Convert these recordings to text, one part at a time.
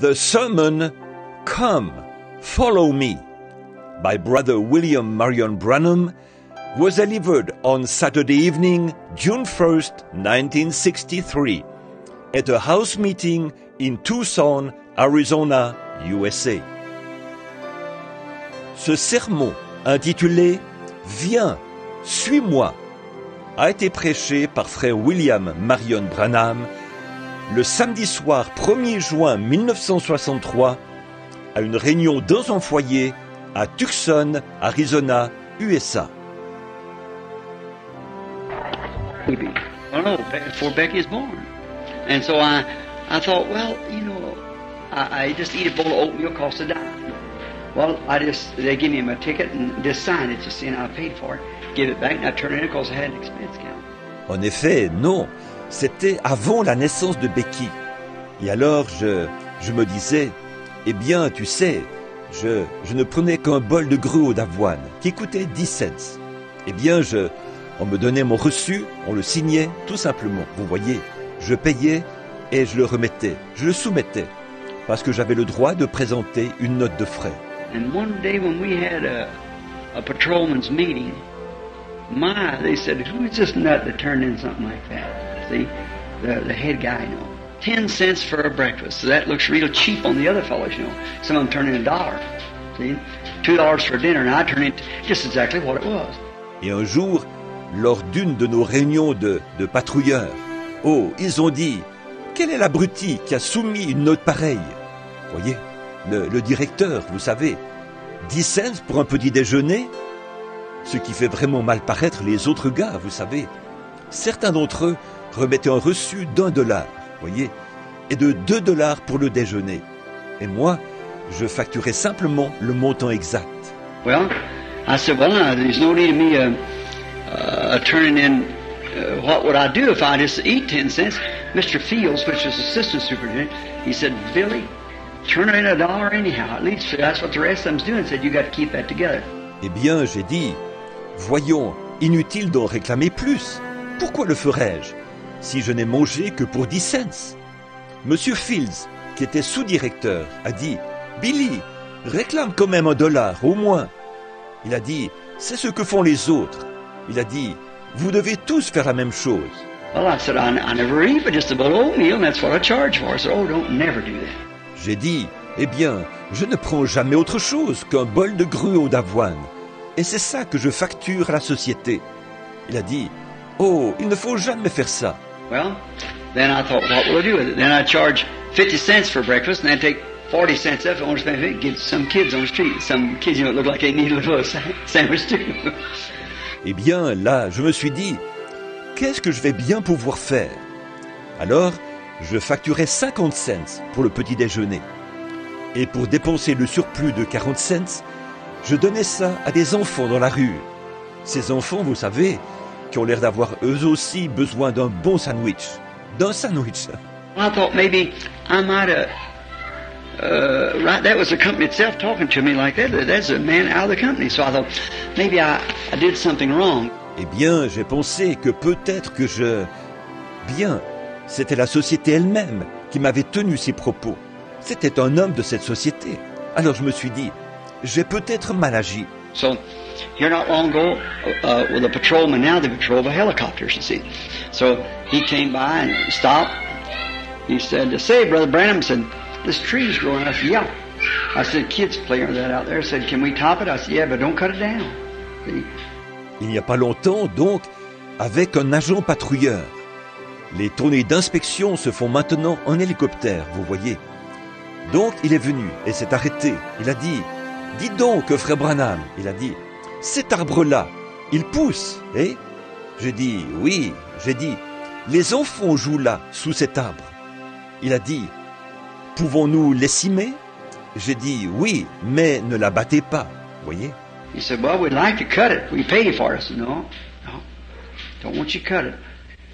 The sermon, Come, Follow Me, by Brother William Marion Branham, was delivered on Saturday evening, June 1st, 1963, at a house meeting in Tucson, Arizona, USA. Ce sermon, intitulé « Viens, suis-moi », a été prêché par frère William Marion Branham le samedi soir 1er juin 1963 à une réunion dans son foyer à Tucson, Arizona, USA. Well, no, before Becky is born. And so I thought, well, you know, I just eat a bowl of oatmeal, cost a dime. Well, they give me my ticket and just sign it, you see, and I paid for it. Give it back, and I turn it in because I had an expense account. En effet, non, c'était avant la naissance de Becky. Et alors, je me disais, eh bien, tu sais, je ne prenais qu'un bol de gruau d'avoine qui coûtait 10 cents. Eh bien, on me donnait mon reçu, on le signait, tout simplement. Vous voyez, je payais et je le remettais, je le soumettais, parce que j'avais le droit de présenter une note de frais. And one day when we had a patrolman's meeting, they said, who's this nut that turned in something like that? See, the head guy, you know. 10 cents for a breakfast. So that looks real cheap on the other fellows, you know. Some of them turn in $1. See? $2 for dinner, and I turn in just exactly what it was. Et un jour, lors d'une de nos réunions de patrouilleurs, ils ont dit, quel est l'abruti qui a soumis une note pareille? Voyez, le directeur, vous savez, 10 cents pour un petit déjeuner? Ce qui fait vraiment mal paraître les autres gars, vous savez. Certains d'entre eux remettaient un reçu d'$1, voyez, et de $2 pour le déjeuner. Et moi, je facturais simplement le montant exact. Well, I said, well, there's no need of me turning in. What would I do if I just eat 10 cents? Mr. Fields, which was assistant superintendent, he said, Billy, turn in $1 anyhow. At least that's what the rest of them's doing. He said, you got to keep that together. Eh bien, j'ai dit, voyons, inutile d'en réclamer plus. Pourquoi le ferais-je si je n'ai mangé que pour 10 cents? Monsieur Fields, qui était sous-directeur, a dit, Billy, réclame quand même $1, au moins. Il a dit, c'est ce que font les autres. Il a dit, vous devez tous faire la même chose. Well, I said, I never eat but just a bowl of oatmeal, and that's what I charge for. I said, oh, don't never do that. J'ai dit, eh bien, je ne prends jamais autre chose qu'un bol de gruau d'avoine. Et c'est ça que je facture à la société. Il a dit, oh, il ne faut jamais faire ça. Well, then I thought, what will I do with it? Then I charge 50 cents for breakfast, and then take 40 cents of it, only spend it, give some kids on the street. Some kids, you know, look like they need a little sandwich too. Eh bien, là, je me suis dit, qu'est-ce que je vais bien pouvoir faire? Alors, je facturais 50 cents pour le petit déjeuner. Et pour dépenser le surplus de 40 cents, je donnais ça à des enfants dans la rue. Ces enfants, vous savez, qui ont l'air d'avoir eux aussi besoin d'un bon sandwich. D'un sandwich. I thought maybe I might have, right, that was the company itself talking to me like that. That's a man out of the company. So I thought maybe I did something wrong. Eh bien, j'ai pensé que peut-être que Bien, c'était la société elle-même qui m'avait tenu ces propos. C'était un homme de cette société. Alors je me suis dit, j'ai peut-être mal agi. So, here not long ago, with a patrolman now, they patrol the helicopters, you see. So, he came by and stopped. He said, say, Brother Branham, said, this tree's growing. I said, yeah. I said, kids playing with that out there. I said, can we top it? I said, yeah, but don't cut it down. See? Il n'y a pas longtemps, donc, avec un agent patrouilleur. Les tournées d'inspection se font maintenant en hélicoptère, vous voyez. Donc, il est venu et s'est arrêté. Il a dit, dites donc, frère Branham, il a dit, cet arbre-là, il pousse, eh? J'ai dit, oui, j'ai dit, les enfants jouent là, sous cet arbre. Il a dit, pouvons-nous l'écimer? J'ai dit, oui, mais ne la battez pas, voyez? He said, well, we'd like to cut it. We pay you for it. I said, no, don't want you to cut it.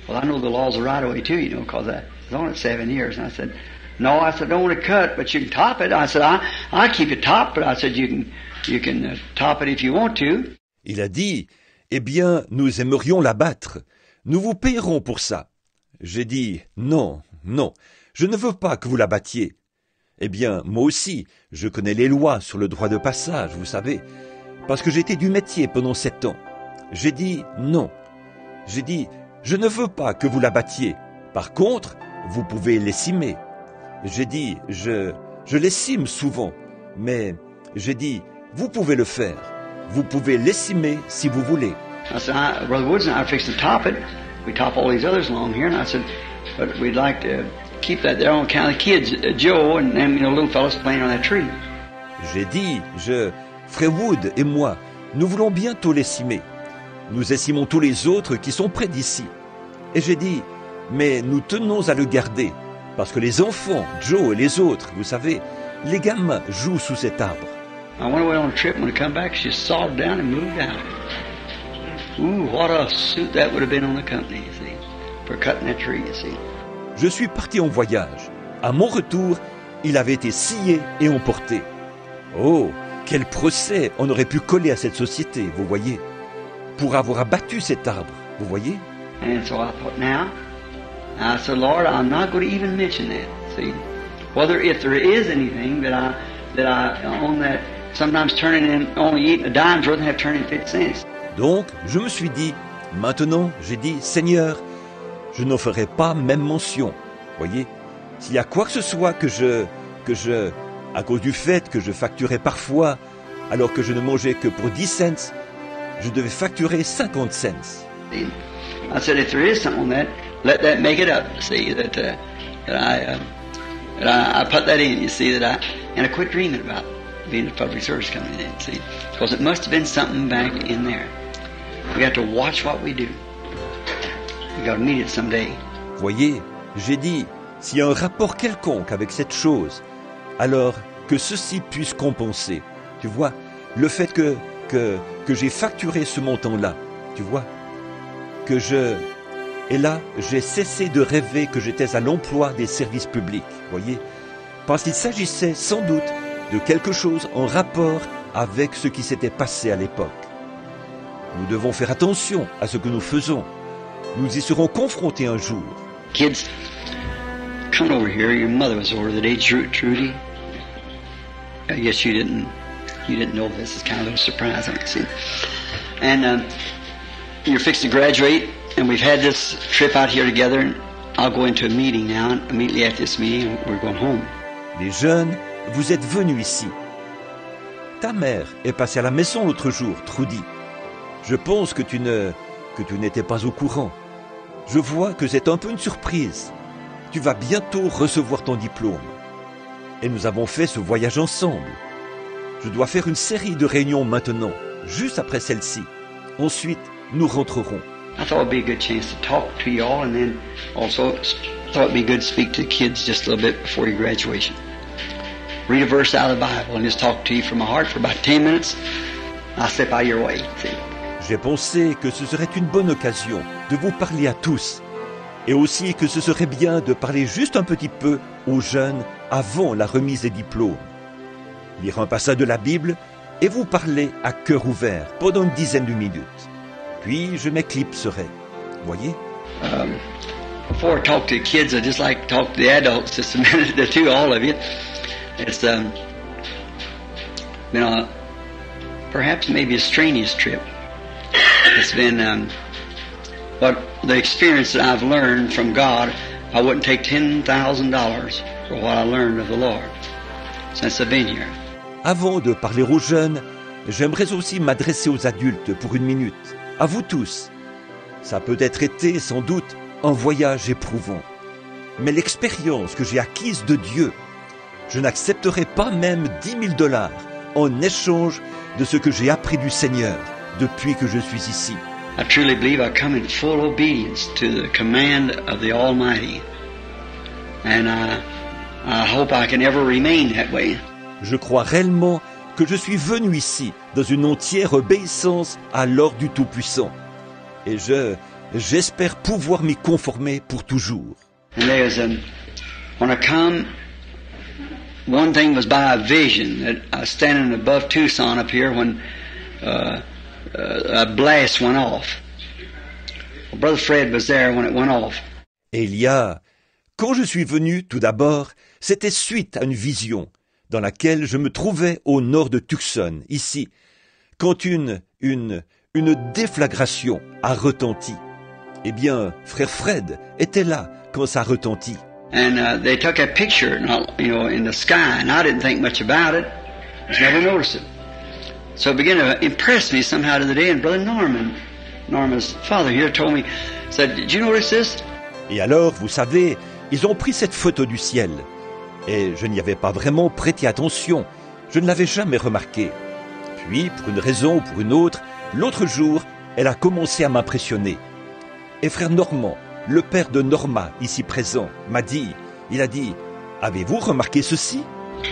Well, I know the laws of right away too, you know, because I was on it 7 years. And I said, no, I said, don't want to cut, but you can top it. I said, I keep it topped, but I said, you can top it if you want to. Il a dit, eh bien, nous aimerions la battre. Nous vous payerons pour ça. J'ai dit, non, je ne veux pas que vous la battiez. Eh bien, moi aussi, je connais les lois sur le droit de passage, vous savez, parce que j'étais du métier pendant 7 ans. J'ai dit non. J'ai dit, je ne veux pas que vous la battiez. Par contre, vous pouvez lessimer. J'ai dit, je lessime souvent, mais j'ai dit, vous pouvez le faire. Vous pouvez lessimer si vous voulez. I said, Brother Woods and I are fixing to top it. We top all these others along here, and I said, but we'd like to keep that there on account of the kids, Joe and them, little fellas playing on that tree. J'ai dit, Frère Wood et moi, nous voulons bientôt lessimer. Nous estimons tous les autres qui sont près d'ici. Et j'ai dit, mais nous tenons à le garder, parce que les enfants, Joe et les autres, vous savez, les gamins jouent sous cet arbre. I went away on a trip, and when I come back, she sawed down and moved out. Ooh, what a suit that would have been on the company, you see, for cutting that tree, you see. Je suis parti en voyage. À mon retour, il avait été scié et emporté. Oh, quel procès on aurait pu coller à cette société, vous voyez, pour avoir abattu cet arbre, vous voyez. And so I thought, now, I said, Lord, I'm not going to even mention that, see. Whether if there is anything that I on that, sometimes turning in, only eating a dime's worth and have turned in 50 cents. Donc, je me suis dit, maintenant, j'ai dit, Seigneur, je n'en ferai pas même mention. Voyez, s'il y a quoi que ce soit que je, à cause du fait que je facturais parfois, alors que je ne mangeais que pour 10 cents, je devais facturer 50 cents. I said, if there is something on that, let that make it up. See that I put that in. You see that and I quit dreaming about being a public service coming in. See, because it must have been something back in there. We have to watch what we do. We got to meet it someday. Voyez, j'ai dit, s'il y a un rapport quelconque avec cette chose, alors que ceci puisse compenser. Tu vois, le fait que j'ai facturé ce montant-là, tu vois, et là, j'ai cessé de rêver que j'étais à l'emploi des services publics, voyez, parce qu'il s'agissait sans doute de quelque chose en rapport avec ce qui s'était passé à l'époque. Nous devons faire attention à ce que nous faisons. Nous y serons confrontés un jour. Kids, come over here. Your mother was over today, Trudy. I guess you didn't know this. It's kind of a little surprise, I can see. And you're fixing to graduate, and we've had this trip out here together. And I'll go into a meeting now, and immediately after this meeting, we're going home. Les jeunes, vous êtes venus ici. Ta mère est passée à la maison l'autre jour, Trudy. Je pense que tu n'étais pas au courant. Je vois que c'est un peu une surprise. Tu vas bientôt recevoir ton diplôme. Et nous avons fait ce voyage ensemble. Je dois faire une série de réunions maintenant, juste après celle-ci. Ensuite, nous rentrerons. I thought it'd be a good chance to talk to you all, and then also thought it'd be good to speak to the kids just a little bit before your graduation. Read a verse out of the Bible and just talk to you from my heart for about 10 minutes. I'll step out of your way. See? J'ai pensé que ce serait une bonne occasion de vous parler à tous, et aussi que ce serait bien de parler juste un petit peu aux jeunes avant la remise des diplômes. Lire un passage de la Bible et vous parler à cœur ouvert pendant une dizaine de minutes. Puis je m'éclipserai. Voyez? Before I talk to the kids, I just like to talk to the adults just a minute or two, all of you. It's been perhaps maybe a strenuous trip. It's been but the experience that I've learned from God, I wouldn't take $10,000 for what I learned of the Lord since I've been here. Avant de parler aux jeunes, j'aimerais aussi m'adresser aux adultes pour une minute. À vous tous. Ça a peut-être été, sans doute, un voyage éprouvant. Mais l'expérience que j'ai acquise de Dieu, je n'accepterai pas même $10,000 en échange de ce que j'ai appris du Seigneur depuis que je suis ici. I truly believe I come in full obedience to the command of the Almighty. And I hope I can ever remain that way. Je crois réellement que je suis venu ici dans une entière obéissance à l'ordre du Tout-Puissant. Et j'espère pouvoir m'y conformer pour toujours. And there's when I come, one thing was by a vision that I was standing above Tucson up here when a blast went off. Well, Brother Fred was there when it went off. Et quand je suis venu, tout d'abord, C'était suite à une vision dans laquelle je me trouvais au nord de Tucson, ici, quand une déflagration a retenti. Eh bien, frère Fred était là quand ça retentit. And they took a picture, in the sky, and I didn't think much about it. Just never noticed it. So it began to impress me somehow to the day. And Brother Norma's father here told me, said, "Did you notice this?" Et alors, vous savez, ils ont pris cette photo du ciel. Et je n'y avais pas vraiment prêté attention. Je ne l'avais jamais remarqué. Puis, pour une raison ou pour une autre, l'autre jour, elle a commencé à m'impressionner. Et frère Normand, le père de Norma, ici présent, m'a dit, il a dit, avez-vous remarqué ceci?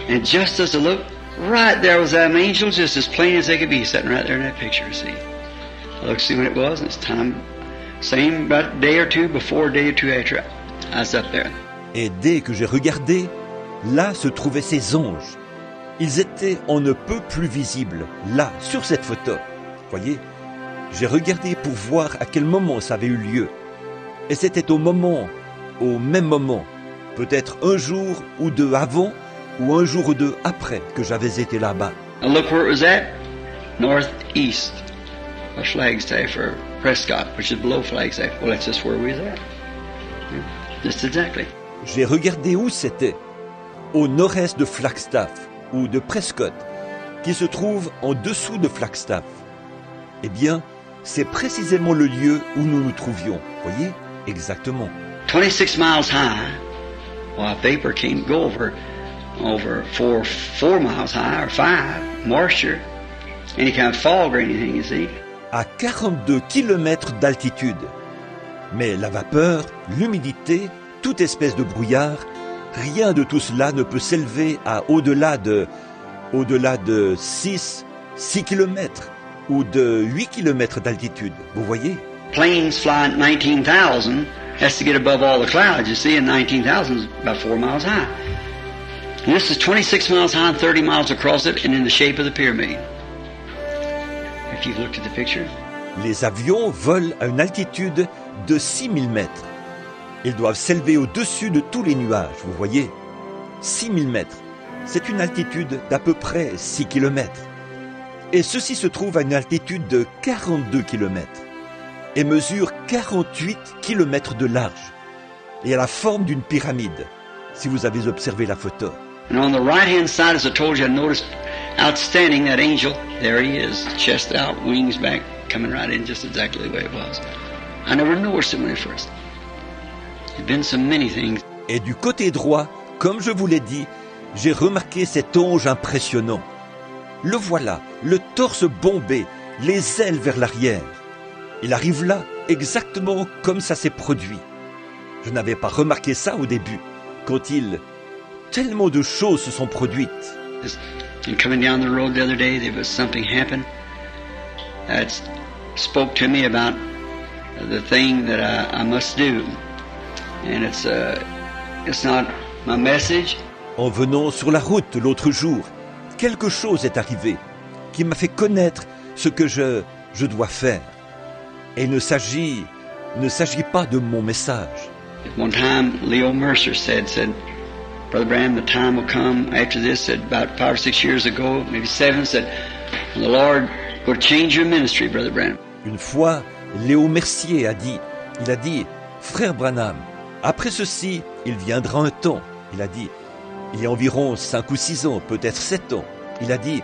And just as I looked, right there was that angel, just as plain as they could be, sitting right there in that picture, see. I looked to see when it was, and it's time, same about a day or two before, a day or two after, I was up there. Et dès que j'ai regardé, là se trouvaient ces anges. Ils étaient on ne peut plus visibles, là, sur cette photo. Voyez, j'ai regardé pour voir à quel moment ça avait eu lieu. Et c'était au même moment, peut-être un jour ou deux avant, ou un jour ou deux après que j'avais été là-bas. And look where it was at, northeast of Flagstaff, or Prescott, which is below Flagstaff. Well, that's just where we was at. Yeah, just exactly. J'ai regardé où c'était, au nord-est de Flagstaff, ou de Prescott, qui se trouve en dessous de Flagstaff. Eh bien, c'est précisément le lieu où nous nous trouvions, voyez, exactement. 26 miles high, well, vapor can't go over 4 miles high, or 5, moisture, any kind of fog or anything, you see. À 42 kilomètres d'altitude. Mais la vapeur, l'humidité, toute espèce de brouillard, rien de tout cela ne peut s'élever à au-delà de 6 kilomètres ou de 8 kilomètres d'altitude, vous voyez? Planes flying at 19,000 has to get above all the clouds, you see, and 19,000 is about 4 miles high. And this is 26 miles high and 30 miles across it and in the shape of the pyramid. If you've looked at the picture. Les avions volent à une altitude de 6000 mètres. Ils doivent s'élever au-dessus de tous les nuages, vous voyez. 6000 mètres, c'est une altitude d'à peu près 6 kilomètres. Et ceci se trouve à une altitude de 42 kilomètres et mesure 48 kilomètres de large et a la forme d'une pyramide, si vous avez observé la photo. And on the right-hand side, as I told you, I noticed outstanding that angel. There he is, chest out, wings back, coming right in just exactly the way it was. I never noticed it when it first. There'd been so many things. Et du côté droit, comme je vous l'ai dit, j'ai remarqué cet ange impressionnant. Le voilà, le torse bombé, les ailes vers l'arrière. Il arrive là, exactement comme ça s'est produit. Je n'avais pas remarqué ça au début, quand tellement de choses se sont produites. And coming down the road the other day, there was something happened that spoke to me about the thing that I must do. And it's not my message. En venant sur la route l'autre jour, quelque chose est arrivé qui m'a fait connaître ce que je dois faire. Et il ne s'agit pas de mon message. At one time, Leo Mercer said, Brother Branham, the time will come after this, said about 5 or 6 years ago, maybe 7, said, the Lord will change your ministry, Brother Branham. Une fois, Léo Mercier a dit, Frère Branham, après ceci, il viendra un temps, il a dit, il y a environ 5 ou 6 ans, peut-être 7 ans, il a dit,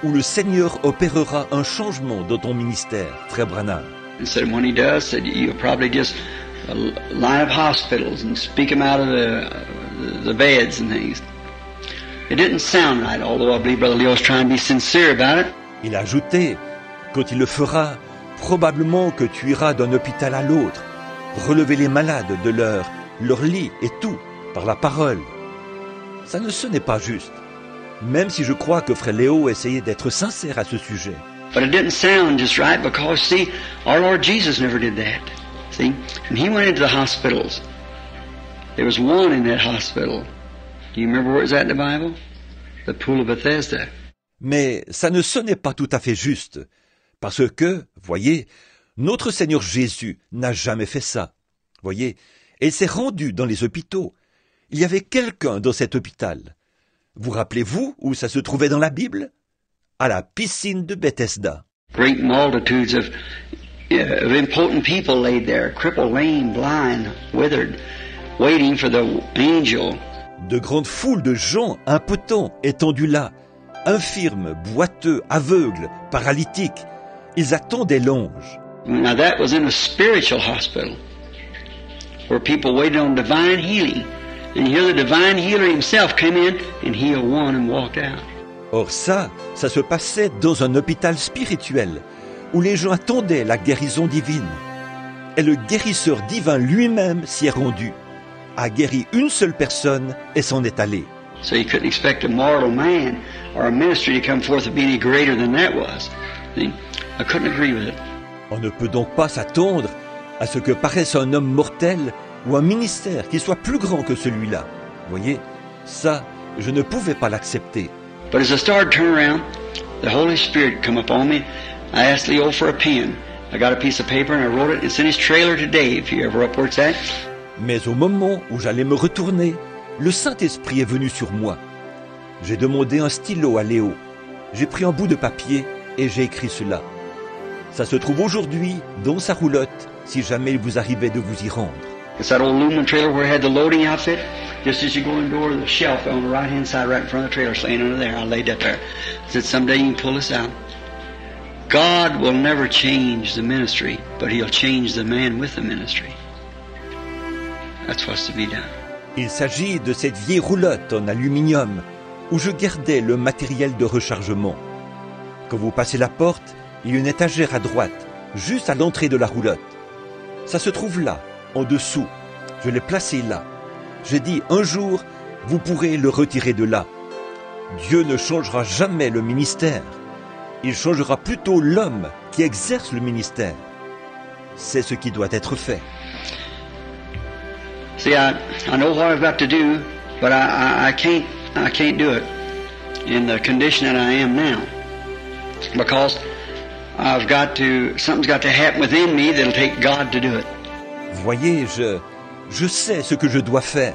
où le Seigneur opérera un changement dans ton ministère, Frère Branham. And said when he does, said you'll probably just line up hospitals and speak them out of the beds and things. It didn't sound right, although I believe Brother Leo was trying to be sincere about it. Il a ajouté, quand il le fera, probablement que tu iras d'un hôpital à l'autre, relever les malades de leur lit et tout, par la parole. Ça ne sonnait pas juste, même si je crois que Frère Léo essayait d'être sincère à ce sujet. But it didn't sound just right because, see, our Lord Jesus never did that. See, when he went into the hospitals, there was one in that hospital. Do you remember where it was at in the Bible? The pool of Bethesda. Mais ça ne sonnait pas tout à fait juste, parce que, voyez, notre Seigneur Jésus n'a jamais fait ça. Voyez, et il s'est rendu dans les hôpitaux. il y avait quelqu'un dans cet hôpital. Vous rappelez-vous où ça se trouvait dans la Bible? À la piscine de Bethesda. Great multitudes of important people laid there, crippled, lame, blind, withered, waiting for the angel. De grandes foules de gens impotents étendus là, infirmes, boiteux, aveugles, paralytiques. Ils attendaient l'ange. Now that was in a spiritual hospital, where people waited on divine healing. And here the divine healer himself came in and healed one and walked out. Or ça se passait dans un hôpital spirituel, où les gens attendaient la guérison divine. Et le guérisseur divin lui-même s'y est rendu, a guéri une seule personne et s'en est allé. So you couldn't expect a mortal man or a ministry to come forth to be any greater than that was. See? I couldn't agree with it. On ne peut donc pas s'attendre à ce que paraisse un homme mortel ou un ministère qui soit plus grand que celui-là. Voyez, ça, je ne pouvais pas l'accepter. But as I started to turn around, the Holy Spirit come upon me. I asked Leo for a pen. I got a piece of paper and I wrote it. It's in his trailer today, if you're ever up where it's at. Mais au moment où j'allais me retourner, le Saint-Esprit est venu sur moi. J'ai demandé un stylo à Léo. J'ai pris un bout de papier et j'ai écrit cela. Ça se trouve aujourd'hui dans sa roulotte, si jamais il vous arrivait de vous y rendre. It's that old aluminum trailer where it had the loading outfit. Just as you go in the door, the shelf on the right-hand side, right in front of the trailer, is laying under there. I laid that there. I said, someday you can pull this out. God will never change the ministry, but He'll change the man with the ministry. That's what's to be done. Il s'agit de cette vieille roulotte en aluminium où je gardais le matériel de rechargement. Quand vous passez la porte, il y a une étagère à droite, juste à l'entrée de la roulotte. Ça se trouve là, en dessous. Je l'ai placé là. J'ai dit, un jour, vous pourrez le retirer de là. Dieu ne changera jamais le ministère. Il changera plutôt l'homme qui exerce le ministère. C'est ce qui doit être fait. See, I know what I've got to do, but I can't do it in the condition that I am now. Because something's got to happen within me that'll take God to do it. Voyez, je sais ce que je dois faire,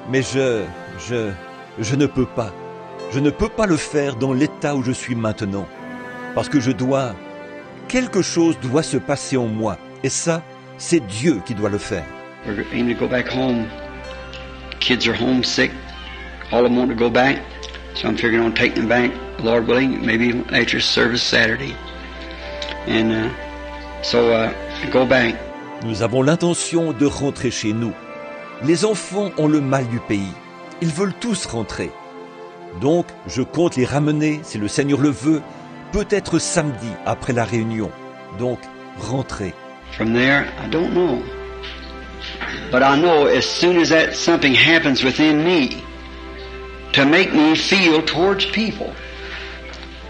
mais je ne peux pas. Je ne peux pas le faire dans l'état où je suis maintenant. Parce que quelque chose doit se passer en moi. Et ça, c'est Dieu qui doit le faire. We're aiming to go back home. Kids are homesick. All of them want to go back. So I'm figuring on taking them back, Lord willing, maybe after service Saturday. And go back. Nous avons l'intention de rentrer chez nous. Les enfants ont le mal du pays. Ils veulent tous rentrer. Donc, je compte les ramener, si le Seigneur le veut, peut-être samedi après la réunion. Donc, rentrer. From there, I don't know. But I know as soon as that something happens within me to make me feel towards people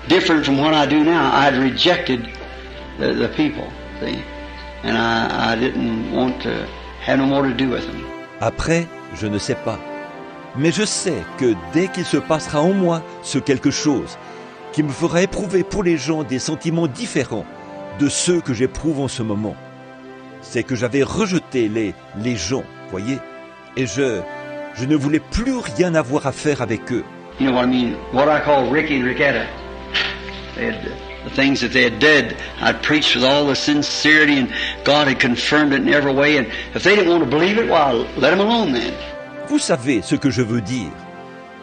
different from what I do now, I'd rejected the people, see? And I didn't want to have no more to do with them. Après, je ne sais pas. Mais je sais que dès qu'il se passera en moi ce quelque chose qui me fera éprouver pour les gens des sentiments différents de ceux que j'éprouve en ce moment, c'est que j'avais rejeté les gens, voyez, et je ne voulais plus rien avoir à faire avec eux. You know what I mean? What I call Ricky and Ricketta. The things that they had did, I'd preached with all the sincerity, and God had confirmed it in every way. And if they didn't want to believe it, well, let them alone then. Vous savez ce que je veux dire,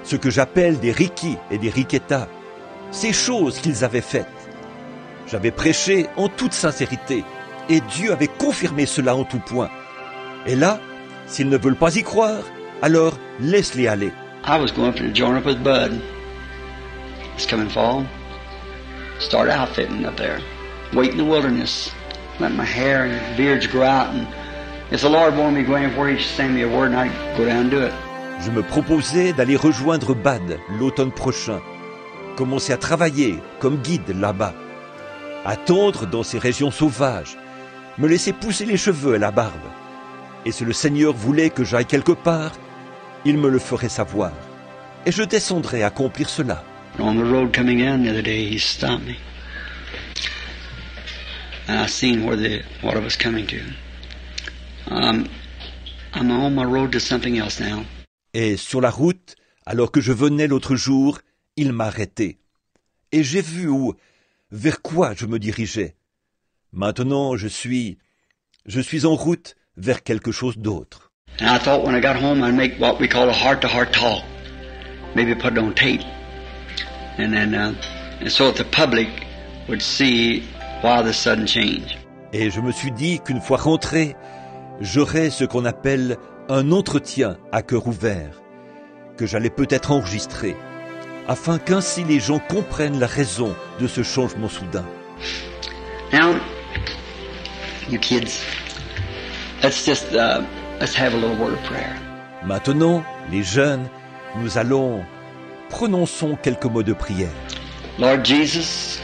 ce que j'appelle des Ricky et des Ricketta, ces choses qu'ils avaient faites. J'avais prêché en toute sincérité, et Dieu avait confirmé cela en tout point. Et là, s'ils ne veulent pas y croire, alors laisse-les aller. I was going to join up with Bud. This coming fall. Start outfitting up there. Wait in the wilderness. Let my hair and beards grow out. And if the Lord wanted me to go anywhere, He'd send me a word and I'd go down and do it. Je me proposais d'aller rejoindre Bad l'automne prochain. Commencer à travailler comme guide là-bas. Attendre dans ces régions sauvages. Me laisser pousser les cheveux et la barbe. Et si le Seigneur voulait que j'aille quelque part, il me le ferait savoir. Et je descendrais accomplir cela. On the road coming down the other day, He stopped me. And I seen what I was coming to. I'm on my road to something else now. Et sur la route, alors que je venais l'autre jour, il m'a arrêté. Et j'ai vu vers quoi je me dirigeais. Maintenant, je suis en route vers quelque chose d'autre. And I thought when I got home I'd make what we call a heart-to-heart talk. Maybe put it on tape. And then, and so that the public would see why the sudden change. Et je me suis dit qu'une fois rentré, j'aurais ce qu'on appelle un entretien à cœur ouvert, que j'allais peut-être enregistrer, afin qu'ainsi les gens comprennent la raison de ce changement soudain. Now, you kids, let's just let's have a little word of prayer. Maintenant, les jeunes, prononçons quelques mots de prière. Lord Jesus,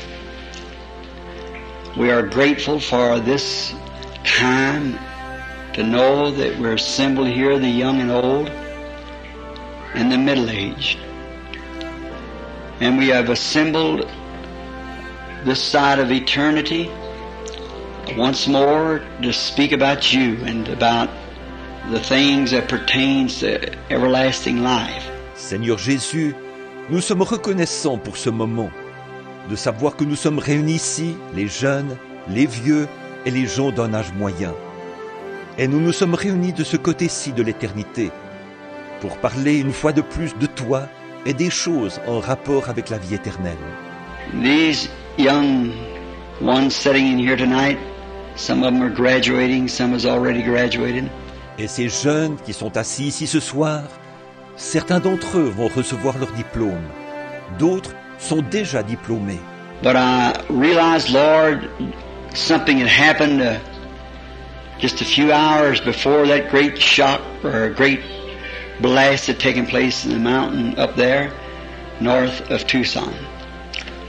we are grateful for this time to know that we're assembled here, the young and old, and the middle-aged. And we have assembled this side of eternity once more to speak about you and about the things that pertains to everlasting life. Seigneur Jésus, nous sommes reconnaissants pour ce moment, de savoir que nous sommes réunis ici, les jeunes, les vieux et les gens d'un âge moyen. Et nous nous sommes réunis de ce côté-ci de l'éternité, pour parler une fois de plus de toi et des choses en rapport avec la vie éternelle. These young ones sitting in here tonight, some of them are graduating, some has already graduated. Et ces jeunes qui sont assis ici ce soir, certains d'entre eux vont recevoir leur diplôme, d'autres sont déjà diplômés. But I realized, Lord, something had happened just a few hours before that great shock or a great blast had taken place in the mountain up there north of Tucson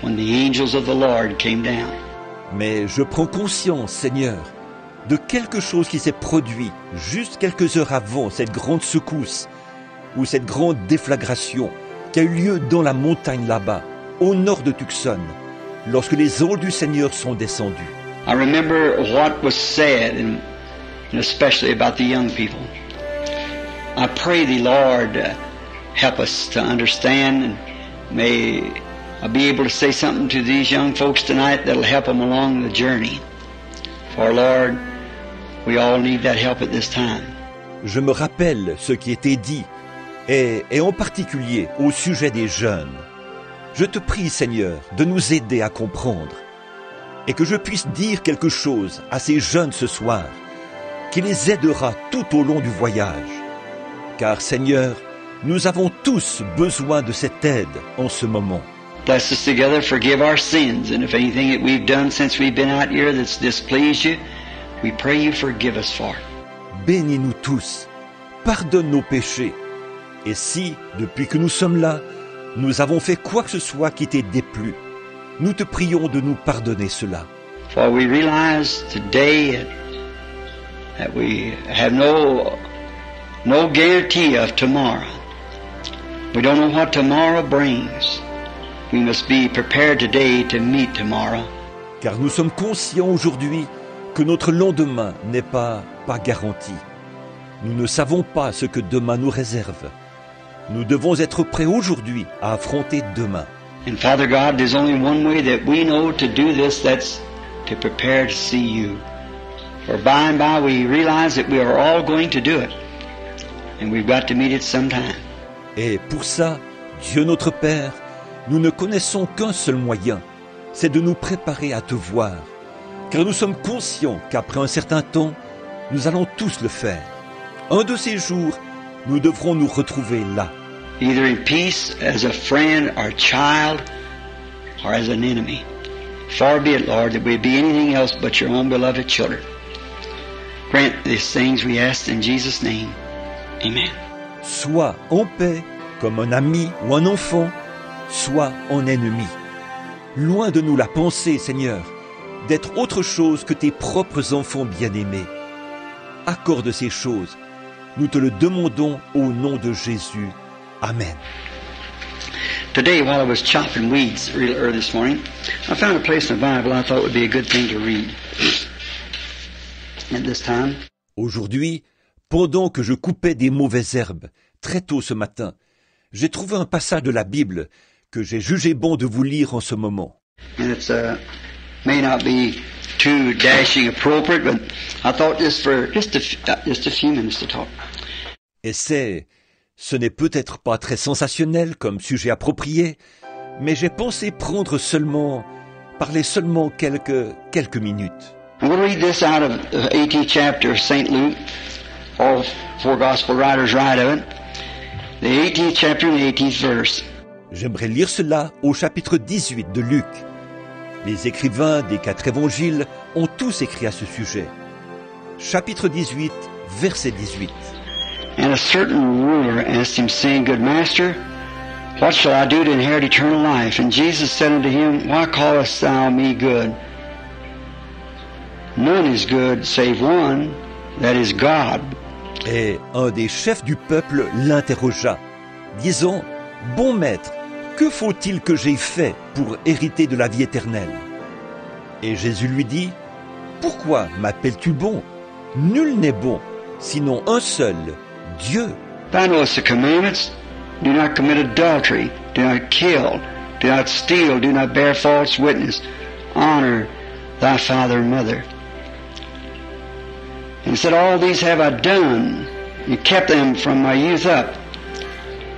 when the angels of the Lord came down. Mais je prends conscience, Seigneur, de quelque chose qui s'est produit juste quelques heures avant cette grande secousse ou cette grande déflagration qui a eu lieu dans la montagne là-bas, au nord de Tucson, lorsque les anges du Seigneur sont descendus. I remember what was said, and especially about the young people. I pray thee, Lord, help us to understand, and may I be able to say something to these young folks tonight that'll help them along the journey. For Lord, we all need that help at this time. Je me rappelle ce qui était dit, et en particulier au sujet des jeunes. Je te prie, Seigneur, de nous aider à comprendre, et que je puisse dire quelque chose à ces jeunes ce soir, qui les aidera tout au long du voyage. Car, Seigneur, nous avons tous besoin de cette aide en ce moment. Bless us together, forgive our sins, and if anything that we've done since we've been out here that's displeased you, we pray you forgive us for it. Bénis-nous tous, pardonne nos péchés, et si, depuis que nous sommes là, nous avons fait quoi que ce soit qui t'ait déplu, nous te prions de nous pardonner cela. For we realize today that we have no guarantee of tomorrow. We don't know what tomorrow brings. We must be prepared today to meet tomorrow. Car nous sommes conscients aujourd'hui que notre lendemain n'est pas garanti. Nous ne savons pas ce que demain nous réserve. Nous devons être prêts aujourd'hui à affronter demain. And Father God, there's only one way that we know to do this, that's to prepare to see you. For by and by we realize that we are all going to do it. And we've got to meet it sometime. Et pour ça, Dieu notre Père, nous ne connaissons qu'un seul moyen, c'est de nous préparer à te voir. Car nous sommes conscients qu'après un certain temps, nous allons tous le faire. Un de ces jours, nous devrons nous retrouver là. Either in peace, as a friend or child, or as an enemy. Far be it, Lord, that we be anything else but your own beloved children. Grant these things we ask in Jesus' name. Amen. Soit en paix, comme un ami ou un enfant, soit en ennemi. Loin de nous la pensée, Seigneur, d'être autre chose que tes propres enfants bien-aimés. Accorde ces choses. Nous te le demandons au nom de Jésus. Amen. Today, while I was chopping weeds real early this morning, I found a place in the Bible I thought would be a good thing to read at this time. Aujourd'hui, pendant que je coupais des mauvaises herbes très tôt ce matin, j'ai trouvé un passage de la Bible que j'ai jugé bon de vous lire en ce moment. And it's may not be too dashing appropriate, but I thought just a few minutes to talk. Et ce n'est peut-être pas très sensationnel comme sujet approprié, mais j'ai pensé parler seulement quelques minutes. I'm going to read this out of the 18th chapter of St. Luke. All four gospel writers write of it. The 18th chapter and the 18th verse. J'aimerais lire cela au chapitre 18 de Luc. Les écrivains des 4 évangiles ont tous écrit à ce sujet. Chapitre 18, verset 18. And a certain ruler asked him, saying, Good master, what shall I do to inherit eternal life? And Jesus said unto him, Why callest thou me good? None is good save one, that is God. Et un des chefs du peuple l'interrogea, disant, Bon maître, que faut-il que j'aie fait pour hériter de la vie éternelle? Et Jésus lui dit, Pourquoi m'appelles-tu bon? Nul n'est bon, sinon un seul, Dieu. Thou knowest the commandments. Do not commit adultery. Do not kill. Do not steal. Do not bear false witness. Honor thy father and mother. And he said, All these have I done. You kept them from my youth up.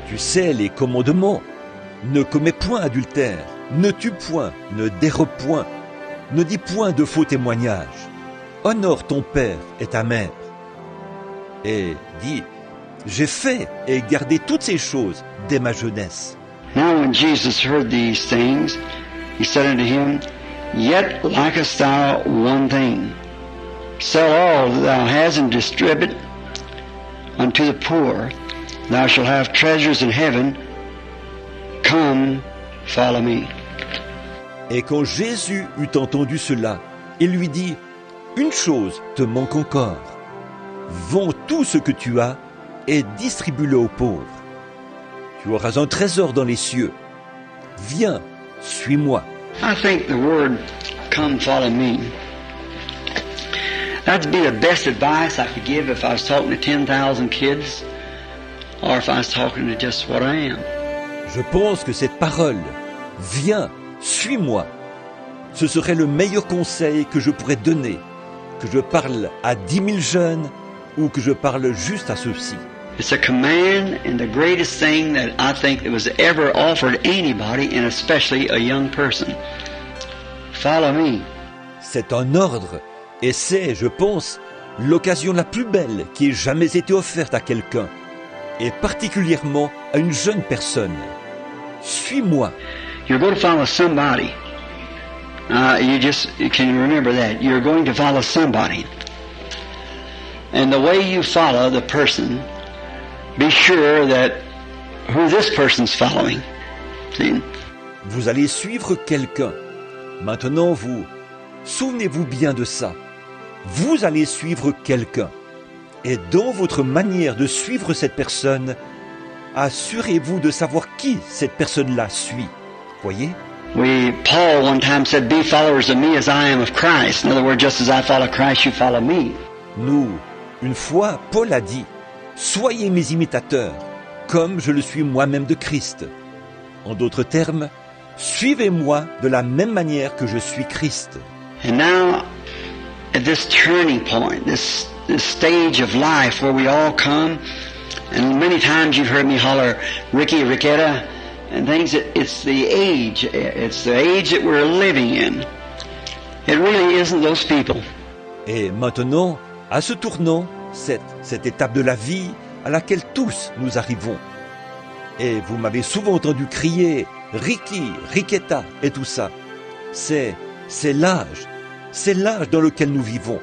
Tu sais les commandements. Ne commets point adultère, ne tue point, ne dérobe point, ne dis point de faux témoignages. Honore ton père et ta mère. Et dis, j'ai fait et gardé toutes ces choses dès ma jeunesse. Now when Jesus heard these things, he said unto him, Yet lackest thou one thing. Sell all that thou hast and distribute unto the poor. Thou shalt have treasures in heaven. Come, follow me. Et quand Jésus eut entendu cela, il lui dit, Une chose te manque encore. Vends tout ce que tu as et distribue-le aux pauvres. Tu auras un trésor dans les cieux. Viens, suis-moi. I think the word, come follow me, that'd be the best advice I could give if I was talking to 10,000 kids or if I was talking to just what I am. Je pense que cette parole, viens, suis-moi, ce serait le meilleur conseil que je pourrais donner, que je parle à 10 000 jeunes ou que je parle juste à ceux-ci. It's a command and the greatest thing that I think that was ever offered anybody, and especially a young person. Follow me. C'est un ordre, et c'est, je pense, l'occasion la plus belle qui ait jamais été offerte à quelqu'un, et particulièrement à une jeune personne. Suis-moi. You're going to follow somebody. You can remember that. You're going to follow somebody. And the way you follow the person, be sure that who this person's following. See? Vous allez suivre quelqu'un. Maintenant, souvenez-vous bien de ça. Vous allez suivre quelqu'un. Et dans votre manière de suivre cette personne, assurez-vous de savoir qui cette personne-là suit. Voyez? Paul one time said, Be followers of me as I am of Christ. In other words, just as I follow Christ, you follow me. Une fois, Paul a dit, Soyez mes imitateurs, comme je le suis moi-même de Christ. En d'autres termes, suivez-moi de la même manière que je suis Christ. And now, at this turning point, this stage of life where we all come, and many times you've heard me holler, Ricky, Ricketta, and things, it's the age that we're living in. It really isn't those people. Et maintenant, à ce tournant, cette étape de la vie à laquelle tous nous arrivons. Et vous m'avez souvent entendu crier Ricky, Ricketta et tout ça. C'est l'âge dans lequel nous vivons.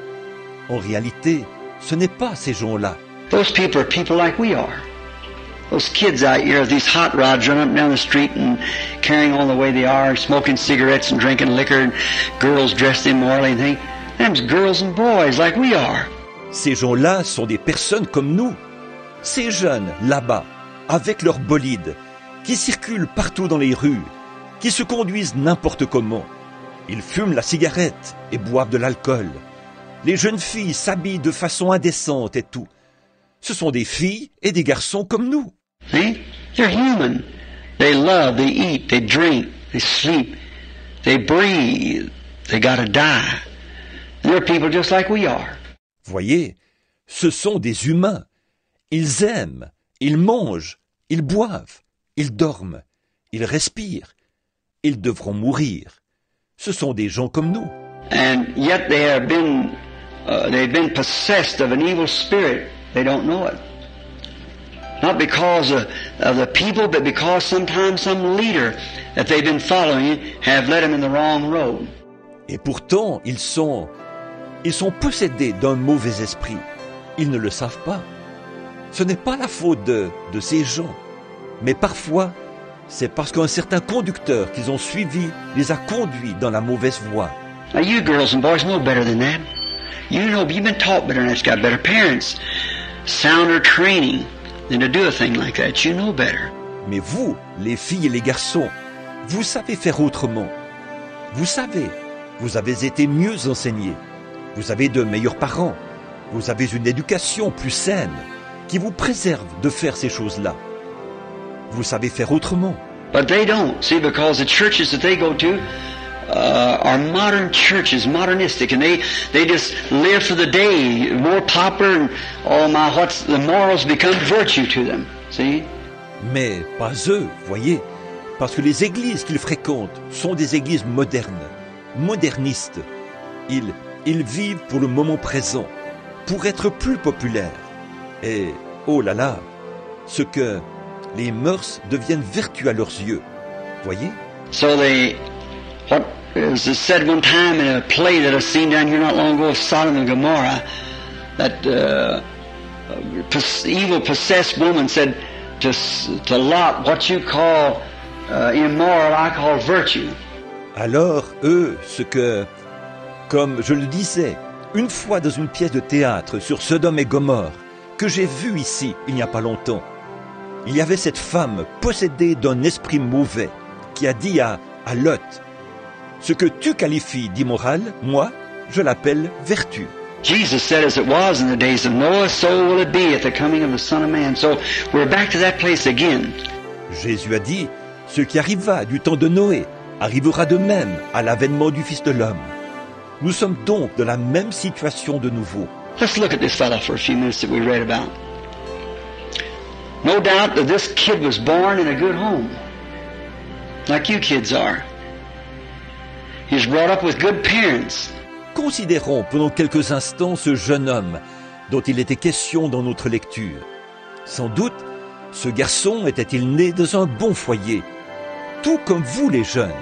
En réalité, ce n'est pas ces gens-là. Those people are people like we are. Those kids out here, these hot rods running up and down the street and carrying on the way they are, smoking cigarettes and drinking liquor, and girls dressed immorally and things. Them's girls and boys like we are. Ces gens-là sont des personnes comme nous. Ces jeunes, là-bas, avec leurs bolides, qui circulent partout dans les rues, qui se conduisent n'importe comment. Ils fument la cigarette et boivent de l'alcool. Les jeunes filles s'habillent de façon indécente et tout. Ce sont des filles et des garçons comme nous. See? They're human. They love, they eat, they drink, they sleep, they breathe. They gotta die. And they're people just like we are. Voyez, ce sont des humains. Ils aiment, ils mangent, ils boivent, ils dorment, ils respirent. Ils devront mourir. Ce sont des gens comme nous. And yet they've been possessed of an evil spirit. They don't know it. Not because of the people, but because sometimes some leader that they've been following have led them in the wrong road. Et pourtant, ils sont possédés d'un mauvais esprit. Ils ne le savent pas. Ce n'est pas la faute de ces gens, mais parfois, c'est parce qu'un certain conducteur qu'ils ont suivi les a conduits dans la mauvaise voie. Now you girls and boys know better than that. You know, you've been taught better than that. You've got better parents, sounder training than to do a thing like that. You know better. Mais vous, les filles et les garçons, vous savez faire autrement. Vous savez, vous avez été mieux enseignés. Vous avez de meilleurs parents. Vous avez une éducation plus saine qui vous préserve de faire ces choses-là. Vous savez faire autrement. But they don't, see, because the churches that they go to are modern churches, modernistic, and they just live for the day, more popular, and the morals become virtue to them, see? Mais pas eux, voyez, parce que les églises qu'ils fréquentent sont des églises modernes, modernistes. Ils vivent pour le moment présent, pour être plus populaires. Et, oh là là, ce que les mœurs deviennent vertus à leurs yeux. Voyez? So what was said one time in a play that I've seen down here not long ago of Sodom and Gomorrah, that evil possessed woman said to Lot, what you call immoral, I call virtue. Alors, eux, ce que, comme je le disais, une fois dans une pièce de théâtre sur Sodome et Gomorrhe, que j'ai vu ici il n'y a pas longtemps, il y avait cette femme possédée d'un esprit mauvais qui a dit à Lot, « Ce que tu qualifies d'immoral, moi, je l'appelle vertu. » Jesus said, as it was in the days of Noah, so will it be at the coming of the Son of Man. So we're back to that place again. Jésus a dit, « Ce qui arriva du temps de Noé arrivera de même à l'avènement du Fils de l'homme. » Nous sommes donc dans la même situation de nouveau. Let's look at this fellow for a few minutes that we read about. No doubt that this kid was born in a good home, like you kids are. He was brought up with good parents. Considérons pendant quelques instants ce jeune homme dont il était question dans notre lecture. Sans doute, ce garçon était-il né dans un bon foyer, tout comme vous les jeunes.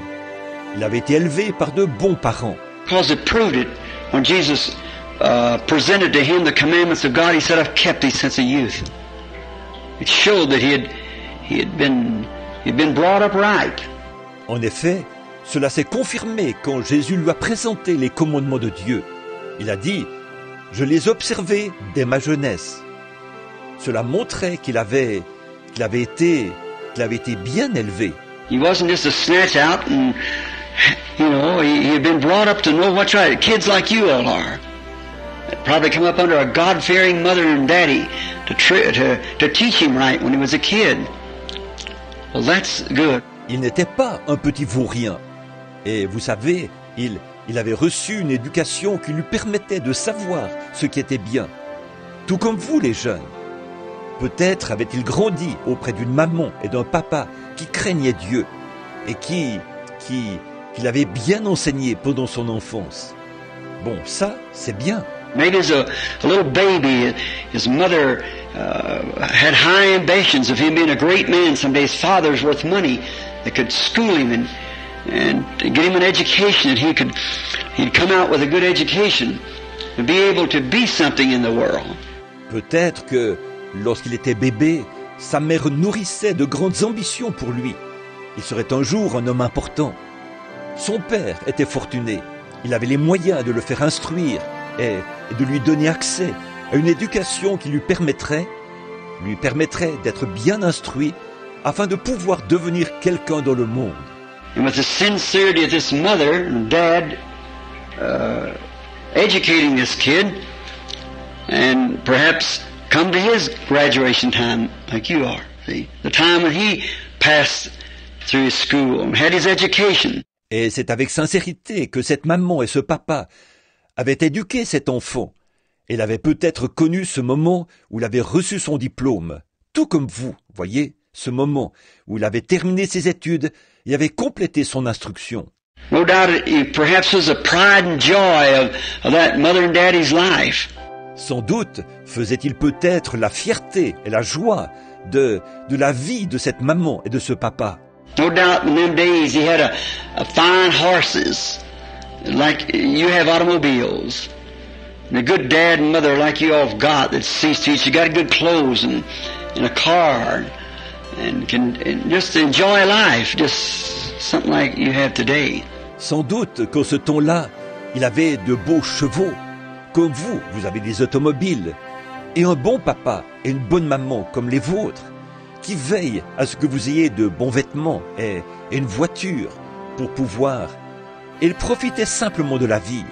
Il avait été élevé par de bons parents. Because it proved it when Jesus presented to him the commandments of God. He said, "I've kept these since a youth." It showed that he had been brought up right. En effet, cela s'est confirmé quand Jésus lui a présenté les commandements de Dieu. Il a dit, « Je les observais dès ma jeunesse. » Cela montrait qu'il avait été bien élevé. He wasn't just a snatch out, and he had been brought up to know what's right. Kids like you all are. Probably come up under a God-fearing mother and daddy to teach him right when he was a kid. Well, that's good. Il n'était pas un petit vaurien. Et vous savez, il avait reçu une éducation qui lui permettait de savoir ce qui était bien. Tout comme vous les jeunes. Peut-être avait-il grandi auprès d'une maman et d'un papa qui craignaient Dieu et qui l'avait bien enseigné pendant son enfance. Bon, ça, c'est bien. Maybe as a little baby, his mother had high ambitions of him being a great man. Someday his father's worth money that could school him and get him an education, and he'd come out with a good education and be able to be something in the world. Peut-être que lorsqu'il était bébé, sa mère nourrissait de grandes ambitions pour lui. Il serait un jour un homme important. Son père était fortuné. Il avait les moyens de le faire instruire et de lui donner accès à une éducation qui lui permettrait d'être bien instruit afin de pouvoir devenir quelqu'un dans le monde. And with the sincerity of this mother and dad educating this kid and perhaps come to his graduation time like you are. See? The time when he passed through his school and had his education. Et c'est avec sincérité que cette maman et ce papa avaient éduqué cet enfant. Elle avait peut-être connu ce moment où il avait reçu son diplôme, tout comme vous, voyez, ce moment où il avait terminé ses études et avait complété son instruction. No doubt it perhaps was the pride and joy of that mother and daddy's life. Sans doute faisait-il peut-être la fierté et la joie de la vie de cette maman et de ce papa. No doubt in them days he had a fine horses, like you have automobiles. And a good dad and mother like you all have got that sees to it. You got good clothes and a car and can just enjoy life, just something like you have today. Sans doute qu'en ce temps-là, il avait de beaux chevaux. Comme vous avez des automobiles. Et un bon papa et une bonne maman comme les vôtres, qui veillent à ce que vous ayez de bons vêtements et une voiture pour pouvoir. Il profitait simplement de la vie,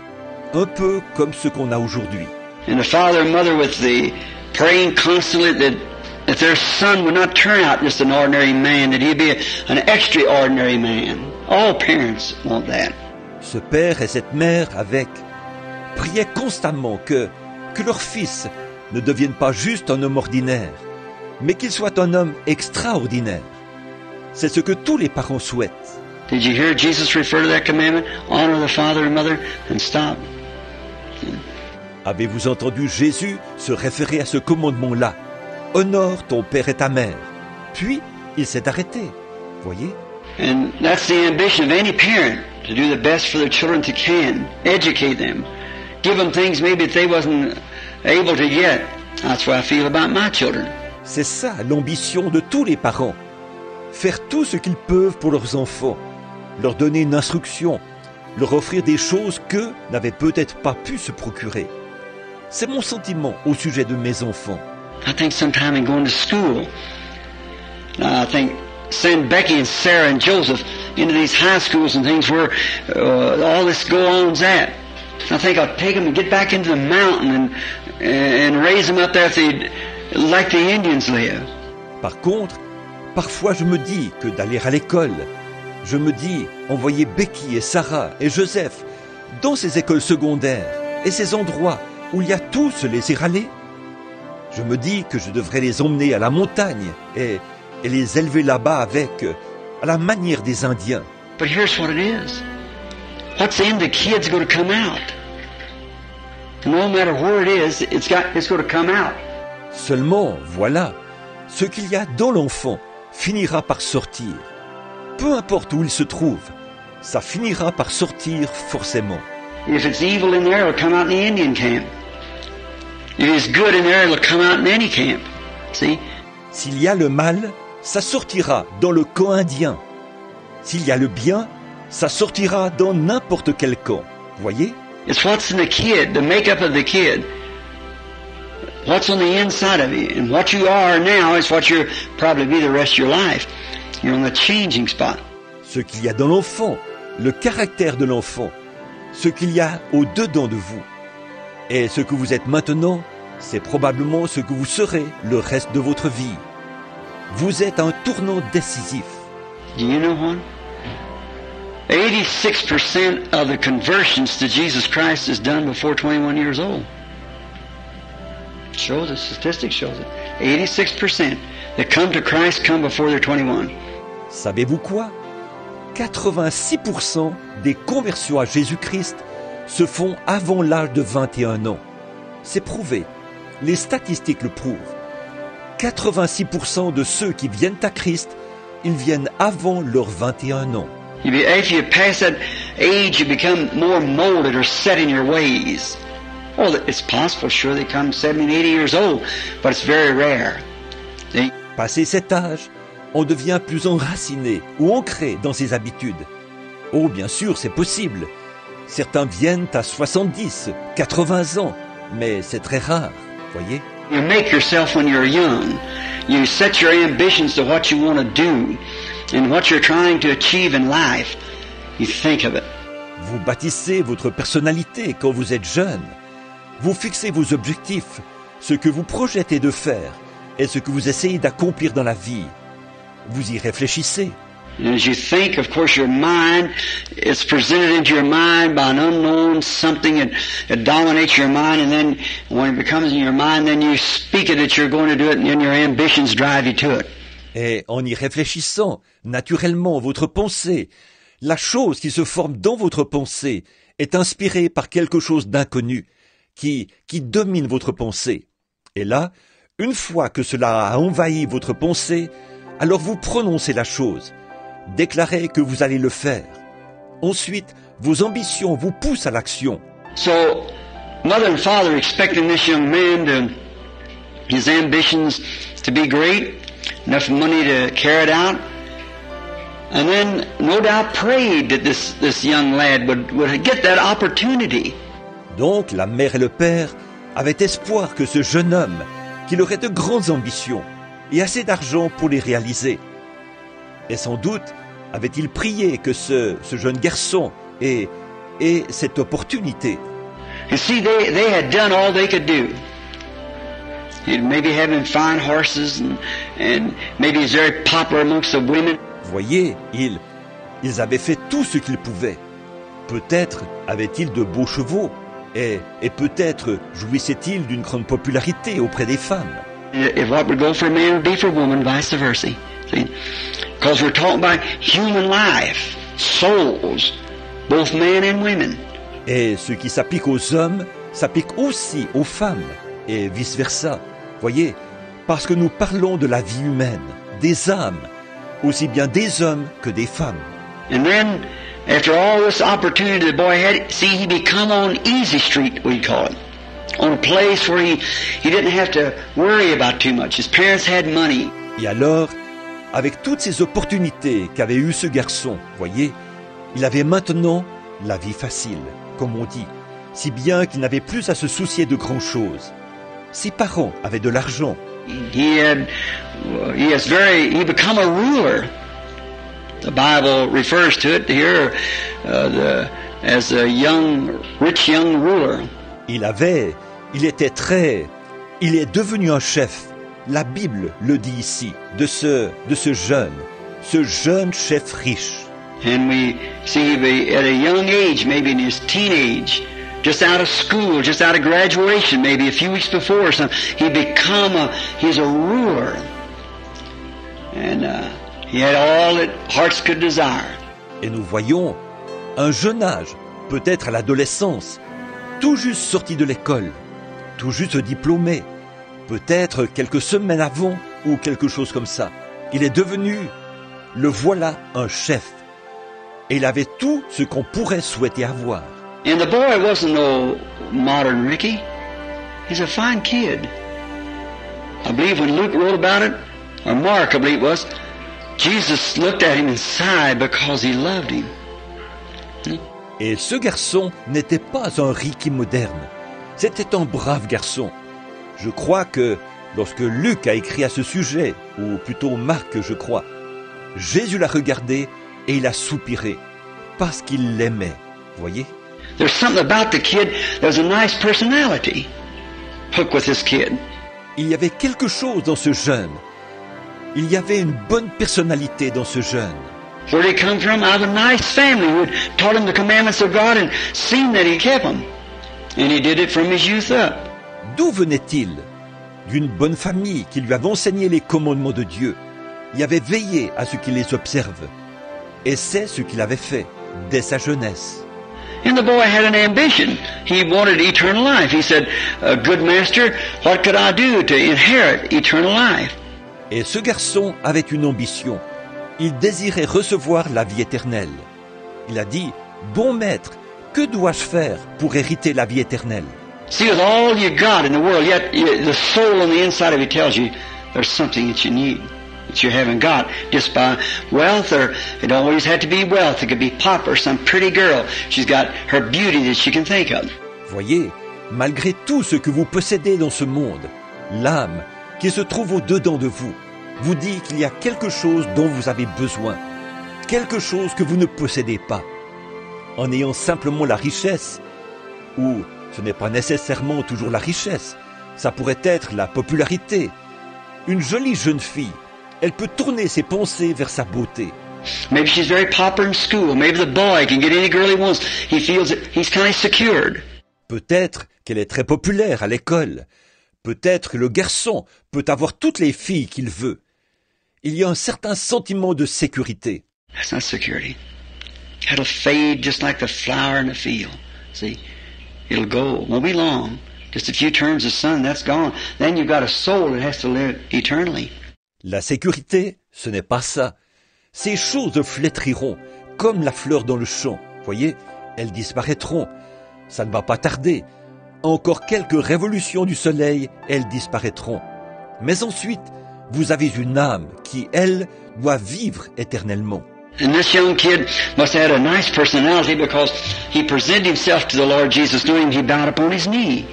un peu comme ce qu'on a aujourd'hui. And a father and mother with the praying constantly that their son would not turn out just an ordinary man, that he'd be an extraordinary man. All parents want that. Ce père et cette mère priaient constamment que leur fils ne devienne pas juste un homme ordinaire, mais qu'il soit un homme extraordinaire. C'est ce que tous les parents souhaitent. Did you hear Jesus refer to that commandment? Honor the father and mother and stop. Avez-vous entendu Jésus se référer à ce commandement-là? Honore ton père et ta mère. Puis, il s'est arrêté. Voyez? And that's the ambition of any parent, to do the best for their children they can, educate them, give them things maybe that they wasn't able to get. That's what I feel about my children. C'est ça l'ambition de tous les parents. Faire tout ce qu'ils peuvent pour leurs enfants, leur donner une instruction, leur offrir des choses qu'eux n'avaient peut-être pas pu se procurer. C'est mon sentiment au sujet de mes enfants. I think sometime in going to school, I think send Becky and Sarah and Joseph into these high schools and things where all this go-on's at. I think I'll take them and get back into the mountain and raise them up there like the Indians live. Par contre, parfois je me dis que d'aller à l'école, je me dis envoyer Becky et Sarah et Joseph dans ces écoles secondaires et ces endroits où il y a tous les aller. Je me dis que je devrais les emmener à la montagne et les élever là-bas à la manière des Indiens. But here's what it is. What's in the kid's going to come out. No matter where it is, it's going to come out. Seulement, voilà, ce qu'il y a dans l'enfant finira par sortir. Peu importe où il se trouve, ça finira par sortir forcément. If it's evil in there, it'll come out in the Indian camp. If it's good in there, it'll come out in any camp. See? S'il y a le mal, ça sortira dans le camp indien. S'il y a le bien, ça sortira dans n'importe quel camp. Voyez? It's what's in the kid, the makeup of the kid. What's on the inside of you. And what you are now is what you'll probably be the rest of your life. You're on the changing spot. Ce qu'il y a dans l'enfant, le caractère de l'enfant, ce qu'il y a au-dedans de vous. Et ce que vous êtes maintenant, c'est probablement ce que vous serez le reste de votre vie. Vous êtes à un tournant décisif. Do you know what? 86% of the conversions to Jesus Christ is done before 21 years old. It shows it, statistics shows it. 86% that come to Christ come before they're 21. Savez-vous quoi? 86% des conversions à Jésus-Christ se font avant l'âge de 21 ans. C'est prouvé. Les statistiques le prouvent. 86% de ceux qui viennent à Christ, ils viennent avant leurs 21 ans. If you pass that age, you become more molded or set in your ways. Oh, it's possible, sure, they come 70, 80 years old, but it's very rare. Passé cet âge, on devient plus enraciné ou ancré dans ses habitudes. Oh, bien sûr, c'est possible. Certains viennent à 70, 80 ans, mais c'est très rare, voyez. You make yourself when you're young. You set your ambitions to what you want to do and what you're trying to achieve in life. You think of it. Vous bâtissez votre personnalité quand vous êtes jeune. Vous fixez vos objectifs, ce que vous projetez de faire et ce que vous essayez d'accomplir dans la vie. Vous y réfléchissez. And as you think, of course, your mind is presented into your mind by an unknown something that dominates your mind, and then when it becomes in your mind, then you speak it that you're going to do it, and then your ambitions drive you to it. Et en y réfléchissant, naturellement, votre pensée, la chose qui se forme dans votre pensée, est inspirée par quelque chose d'inconnu, qui domine votre pensée. Et là, une fois que cela a envahi votre pensée, alors vous prononcez la chose. Déclarez que vous allez le faire. Ensuite, vos ambitions vous poussent à l'action. So, mother and father expecting this young man to, his ambitions to be great, enough money to carry it out, and then no doubt prayed that this young lad would get that opportunity. Donc, la mère et le père avaient espoir que ce jeune homme, qu'il aurait de grandes ambitions et assez d'argent pour les réaliser. Et sans doute avait-il prié que ce jeune garçon ait cette opportunité. You see, they had done all they could do. Maybe having fine horses and maybe he's very popular amongst the women. Voyez, ils avaient fait tout ce qu'ils pouvaient. Peut-être avaient-ils de beaux chevaux et peut-être jouissaient-ils d'une grande popularité auprès des femmes. If what would go for a man would be for a woman, vice versa. See? Because we're talking about human life, souls, both men and women. Et ce qui s'applique aux hommes s'applique aussi aux femmes, et vice-versa. Voyez, parce que nous parlons de la vie humaine, des âmes, aussi bien des hommes que des femmes. And then, after all this opportunity the boy had, see, he become on Easy Street, we call it. On a place where he didn't have to worry about too much. His parents had money. Et alors, avec toutes ces opportunités qu'avait eu ce garçon, voyez, il avait maintenant la vie facile, comme on dit, si bien qu'il n'avait plus à se soucier de grand-chose. Ses parents avaient de l'argent. He become a ruler. The Bible refers to it here as a rich young ruler. Il est devenu un chef. La Bible le dit ici, de ce jeune chef riche. And we see at a young age, maybe in his teenage, just out of school, just out of graduation, maybe a few weeks before or something, he's a ruler. And he had all that hearts could desire. Et nous voyons un jeune âge, peut-être à l'adolescence, tout juste sorti de l'école, tout juste diplômé, peut-être quelques semaines avant ou quelque chose comme ça. Il est devenu, le voilà, un chef. Et il avait tout ce qu'on pourrait souhaiter avoir. And the boy wasn't no modern Ricky. He's a fine kid. I believe when Luke wrote about it, or Mark I believe it was, Jesus looked at him and sighed because he loved him. Et ce garçon n'était pas un Ricky moderne. C'était un brave garçon. Je crois que lorsque Luc a écrit à ce sujet, ou plutôt Marc, je crois, Jésus l'a regardé et il a soupiré, parce qu'il l'aimait, voyez? There's something about the kid, there's a nice personality. Hook with this kid. Il y avait quelque chose dans ce jeune. Il y avait une bonne personnalité dans ce jeune. Where did he come from? Out of a nice family who had taught him the commandments of God and seen that he kept them. And he did it from his youth up. D'où venait-il? D'une bonne famille qui lui avait enseigné les commandements de Dieu. Il avait veillé à ce qu'il les observe. Et c'est ce qu'il avait fait dès sa jeunesse. And the boy had an ambition. He wanted eternal life. He said, good master, what could I do to inherit eternal life? Et ce garçon avait une ambition. Il désirait recevoir la vie éternelle. Il a dit, bon maître, que dois-je faire pour hériter la vie éternelle? See, with all you got in the world, yet the soul on the inside of you tells you there's something that you need, that you haven't got, just by wealth, or it always had to be wealth. It could be pop or some pretty girl. She's got her beauty that she can think of. Voyez, malgré tout ce que vous possédez dans ce monde, l'âme qui se trouve au-dedans de vous dit qu'il y a quelque chose dont vous avez besoin, quelque chose que vous ne possédez pas. En ayant simplement la richesse, ou ce n'est pas nécessairement toujours la richesse, Ça pourrait être la popularité. Une jolie jeune fille, elle peut tourner ses pensées vers sa beauté. Maybe she's very popular in school. Maybe the boy can get any girl he wants. He feels that he's kind of secured. Peut-être qu'elle est très populaire à l'école. Peut-être que le garçon peut avoir toutes les filles qu'il veut. Il y a un certain sentiment de sécurité. That's not security. It'll fade just like the flower in the field. See? It'll go. It won't be long. Just a few turns of sun, that's gone. Then you've got a soul that has to live eternally. La sécurité, ce n'est pas ça. Ces choses flétriront, comme la fleur dans le champ. Voyez, elles disparaîtront. Ça ne va pas tarder. Encore quelques révolutions du soleil, elles disparaîtront. Mais ensuite, vous avez une âme qui, elle, doit vivre éternellement. And this young kid must have had a nice personality because he presented himself to the Lord Jesus knowing he bowed upon his knee.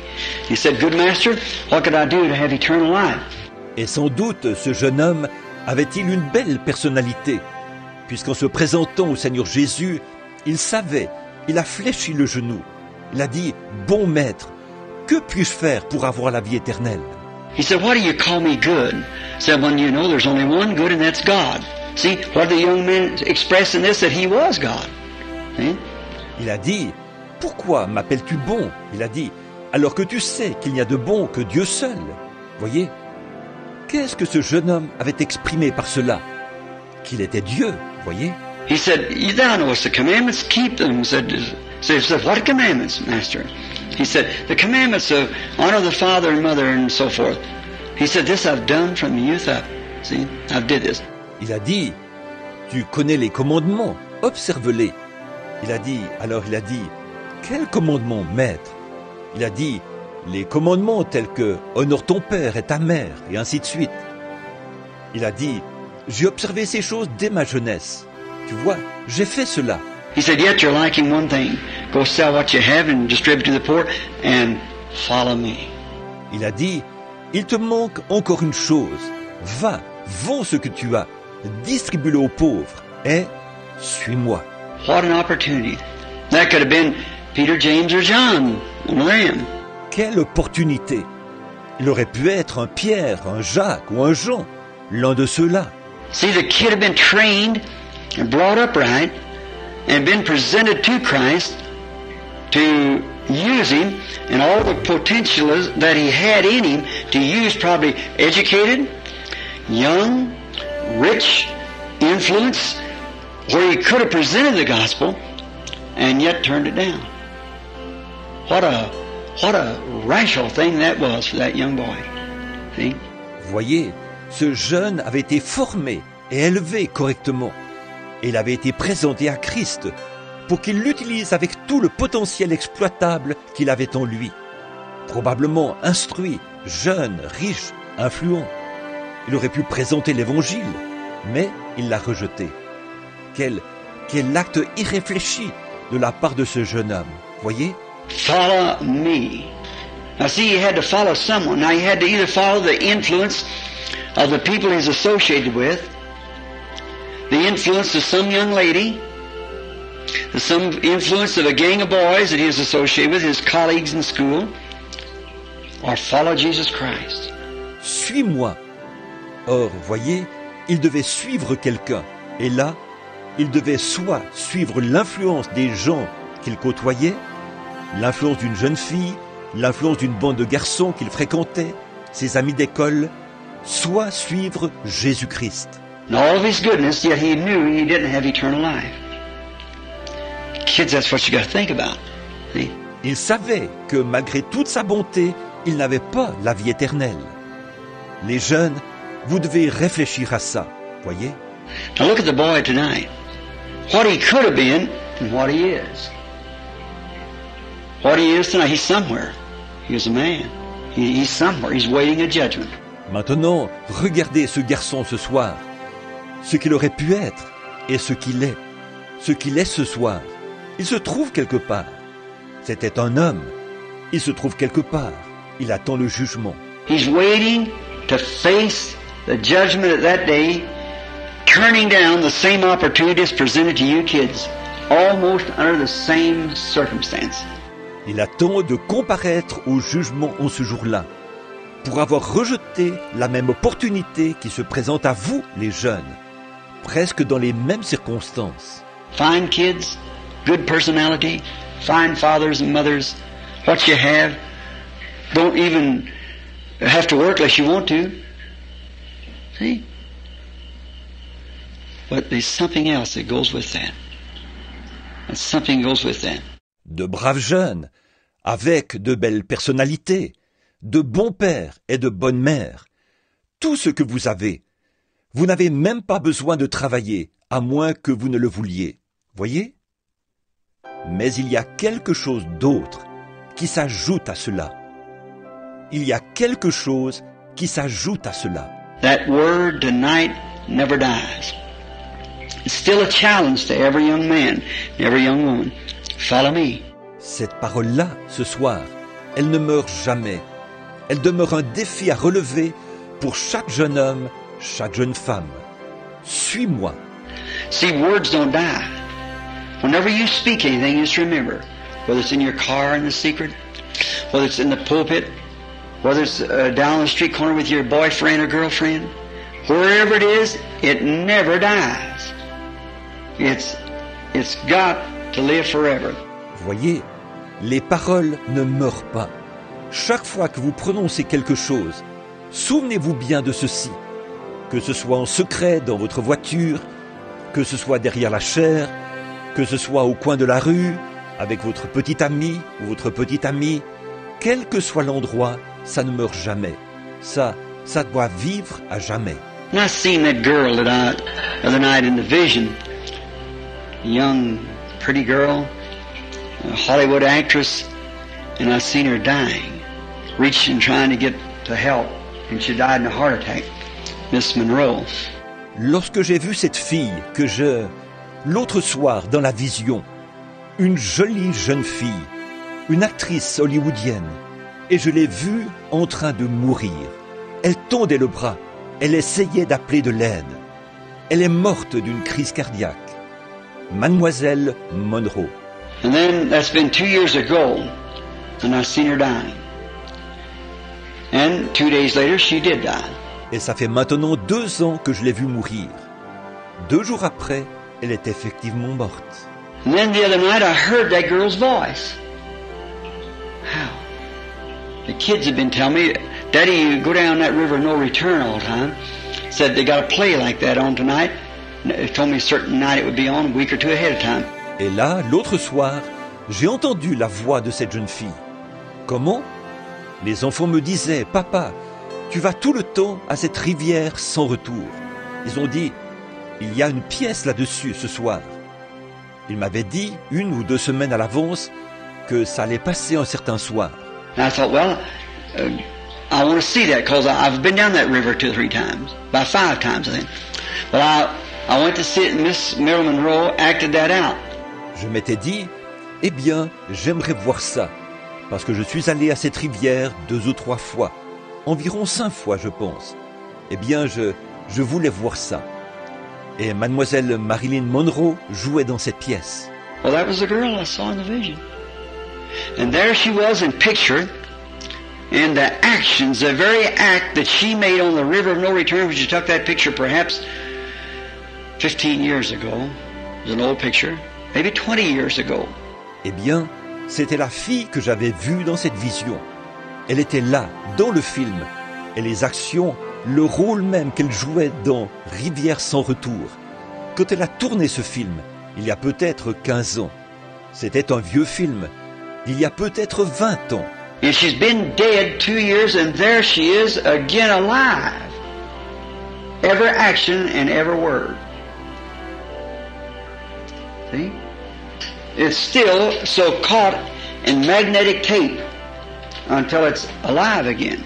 He said, "Good master, what could I do to have eternal life?" Et sans doute, ce jeune homme avait-il une belle personnalité, puisqu'en se présentant au Seigneur Jésus, il savait, il a fléchi le genou. Il a dit, « Bon maître, que puis-je faire pour avoir la vie éternelle ?» He said, "Why do you call me good?" He said, "When you know there's only one good and that's God." See, what the young man expressed in this, that he was God. See? Il a dit, « Pourquoi m'appelles-tu bon ?» Il a dit, « Alors que tu sais qu'il n'y a de bon que Dieu seul. » Voyez, qu'est-ce que ce jeune homme avait exprimé par cela? Qu'il était Dieu, voyez. He said, "Thou knowest the commandments, keep them." He said, "What commandments, master?" He said, "The commandments of honor the father and mother and so forth." He said, "This I've done from youth up." See, I've did this. Il a dit, tu connais les commandements, observe-les. Il a dit, quel commandement, maître? Il a dit, les commandements tels que honore ton père et ta mère, et ainsi de suite. Il a dit, j'ai observé ces choses dès ma jeunesse. Tu vois, j'ai fait cela. He said, "Yet you're lacking one thing. Go sell what you have and distribute to the poor and follow me." Il a dit, il te manque encore une chose. Va, vends ce que tu as, distribue-le aux pauvres et suis-moi. What an opportunity. That could have been Peter, James, or John, one of them. Quelle opportunité! Il aurait pu être un Pierre, un Jacques ou un Jean, l'un de ceux-là. See, the kid had been trained and brought up right and been presented to Christ to use him and all the potential that he had in him to use, probably educated, young, rich, influence, where he could have presented the gospel and yet turned it down. What a rational thing that was for that young boy. See? Voyez, ce jeune avait été formé et élevé correctement. Et il avait été présenté à Christ pour qu'il l'utilise avec tout le potentiel exploitable qu'il avait en lui. Probablement instruit, jeune, riche, influent. Il aurait pu présenter l'évangile, mais il l'a rejeté. Quel acte irréfléchi de la part de ce jeune homme, voyez? Follow me. Now see, he had to follow someone. Now he had to either follow the influence of the people he's associated with, the influence of some young lady, some influence of a gang of boys that he was associated with, his colleagues in school, or follow Jesus Christ. Suis-moi. Or, voyez, il devait suivre quelqu'un. Et là, il devait soit suivre l'influence des gens qu'il côtoyait, l'influence d'une jeune fille, l'influence d'une bande de garçons qu'il fréquentait, ses amis d'école, soit suivre Jésus-Christ. And all of his goodness, yet he knew he didn't have eternal life. Kids, that's what you got to think about. See? Il savait que malgré toute sa bonté, il n'avait pas la vie éternelle. Les jeunes, vous devez réfléchir à ça, voyez? Now look at the boy tonight. What he could have been and what he is. What he is tonight, he's somewhere. He is a man. He's somewhere. He's waiting a judgment. Maintenant, regardez ce garçon ce soir. Ce qu'il aurait pu être et ce qu'il est. Ce qu'il est ce soir. Il se trouve quelque part. C'était un homme. Il se trouve quelque part. Il attend le jugement. He's waiting to face the judgment of that day, turning down the same opportunities presented to you kids, almost under the same circumstance. Il attend de comparaître au jugement en ce jour-là, pour avoir rejeté la même opportunité qui se présente à vous, les jeunes, presque dans les mêmes circonstances. Fine kids, good personality, fine fathers and mothers, what you have. Don't even have to work unless you want to. See? But there's something else that goes with that. And something goes with that. De braves jeunes, avec de belles personnalités, de bons pères et de bonnes mères. Tout ce que vous avez. Vous n'avez même pas besoin de travailler, à moins que vous ne le vouliez. Voyez? Mais il y a quelque chose d'autre qui s'ajoute à cela. Il y a quelque chose qui s'ajoute à cela. That word tonight never dies. It's still a challenge to every young man, every young woman. Follow me. Cette parole-là, ce soir, elle ne meurt jamais. Elle demeure un défi à relever pour chaque jeune homme, chaque jeune femme. Suis-moi. See, words don't die. Whenever you speak anything, just remember, whether it's in your car in the secret, whether it's in the pulpit, whether it's down the street corner with your boyfriend or girlfriend, wherever it is, it never dies. It's got to live forever. Voyez, les paroles ne meurent pas. Chaque fois que vous prononcez quelque chose, souvenez-vous bien de ceci. Que ce soit en secret dans votre voiture, que ce soit derrière la chaire, que ce soit au coin de la rue, avec votre petit ami ou votre petite amie, quel que soit l'endroit, ça ne meurt jamais. Ça doit vivre à jamais. And I seen that girl the other night in the vision, a young, pretty girl, a Hollywood actress, and I seen her dying, reaching, trying to get to help, and she died in a heart attack. Miss Monroe. Lorsque j'ai vu cette fille l'autre soir dans la vision, une jolie jeune fille, une actrice hollywoodienne, et je l'ai vue en train de mourir. Elle tendait le bras, elle essayait d'appeler de l'aide. Elle est morte d'une crise cardiaque. Mademoiselle Monroe. And then that's been 2 years ago, and I seen her dying. And 2 days later, she did die. Et ça fait maintenant 2 ans que je l'ai vue mourir. 2 jours après, elle est effectivement morte. And then the other night, I heard that girl's voice. How? The kids have been telling me, Daddy, you go down that river no return all the time. Said they got a play like that on tonight. They told me a certain night it would be on, a week or two ahead of time. Et là, l'autre soir, j'ai entendu la voix de cette jeune fille. Comment? Les enfants me disaient, Papa, tu vas tout le temps à cette rivière sans retour. Ils ont dit, il y a une pièce là-dessus ce soir. Ils m'avaient dit 1 ou 2 semaines à l'avance que ça allait passer un certain soir. And I thought, well, I want to see that because I've been down that river 2 or 3 times, about 5 times I think. But I went to see it and Miss Marilyn Monroe acted that out. Je m'étais dit, eh bien, j'aimerais voir ça, parce que je suis allé à cette rivière 2 ou 3 fois, environ 5 fois je pense. Eh bien, je voulais voir ça. Et mademoiselle Marilyn Monroe jouait dans cette pièce. Well, that was the girl I saw in the vision. And there she was in picture, and the actions, the very act that she made on the river of no return, when she took that picture perhaps 15 years ago, it was an old picture, maybe 20 years ago. Eh bien, c'était la fille que j'avais vue dans cette vision. Elle était là, dans le film, et les actions, le rôle même qu'elle jouait dans Rivière sans retour, quand elle a tourné ce film, il y a peut-être 15 ans. C'était un vieux film, il y a peut-être 20 ans. And she's been dead 2 years, and there she is again alive. Every action and every word. See? It's still so caught in magnetic tape until it's alive again.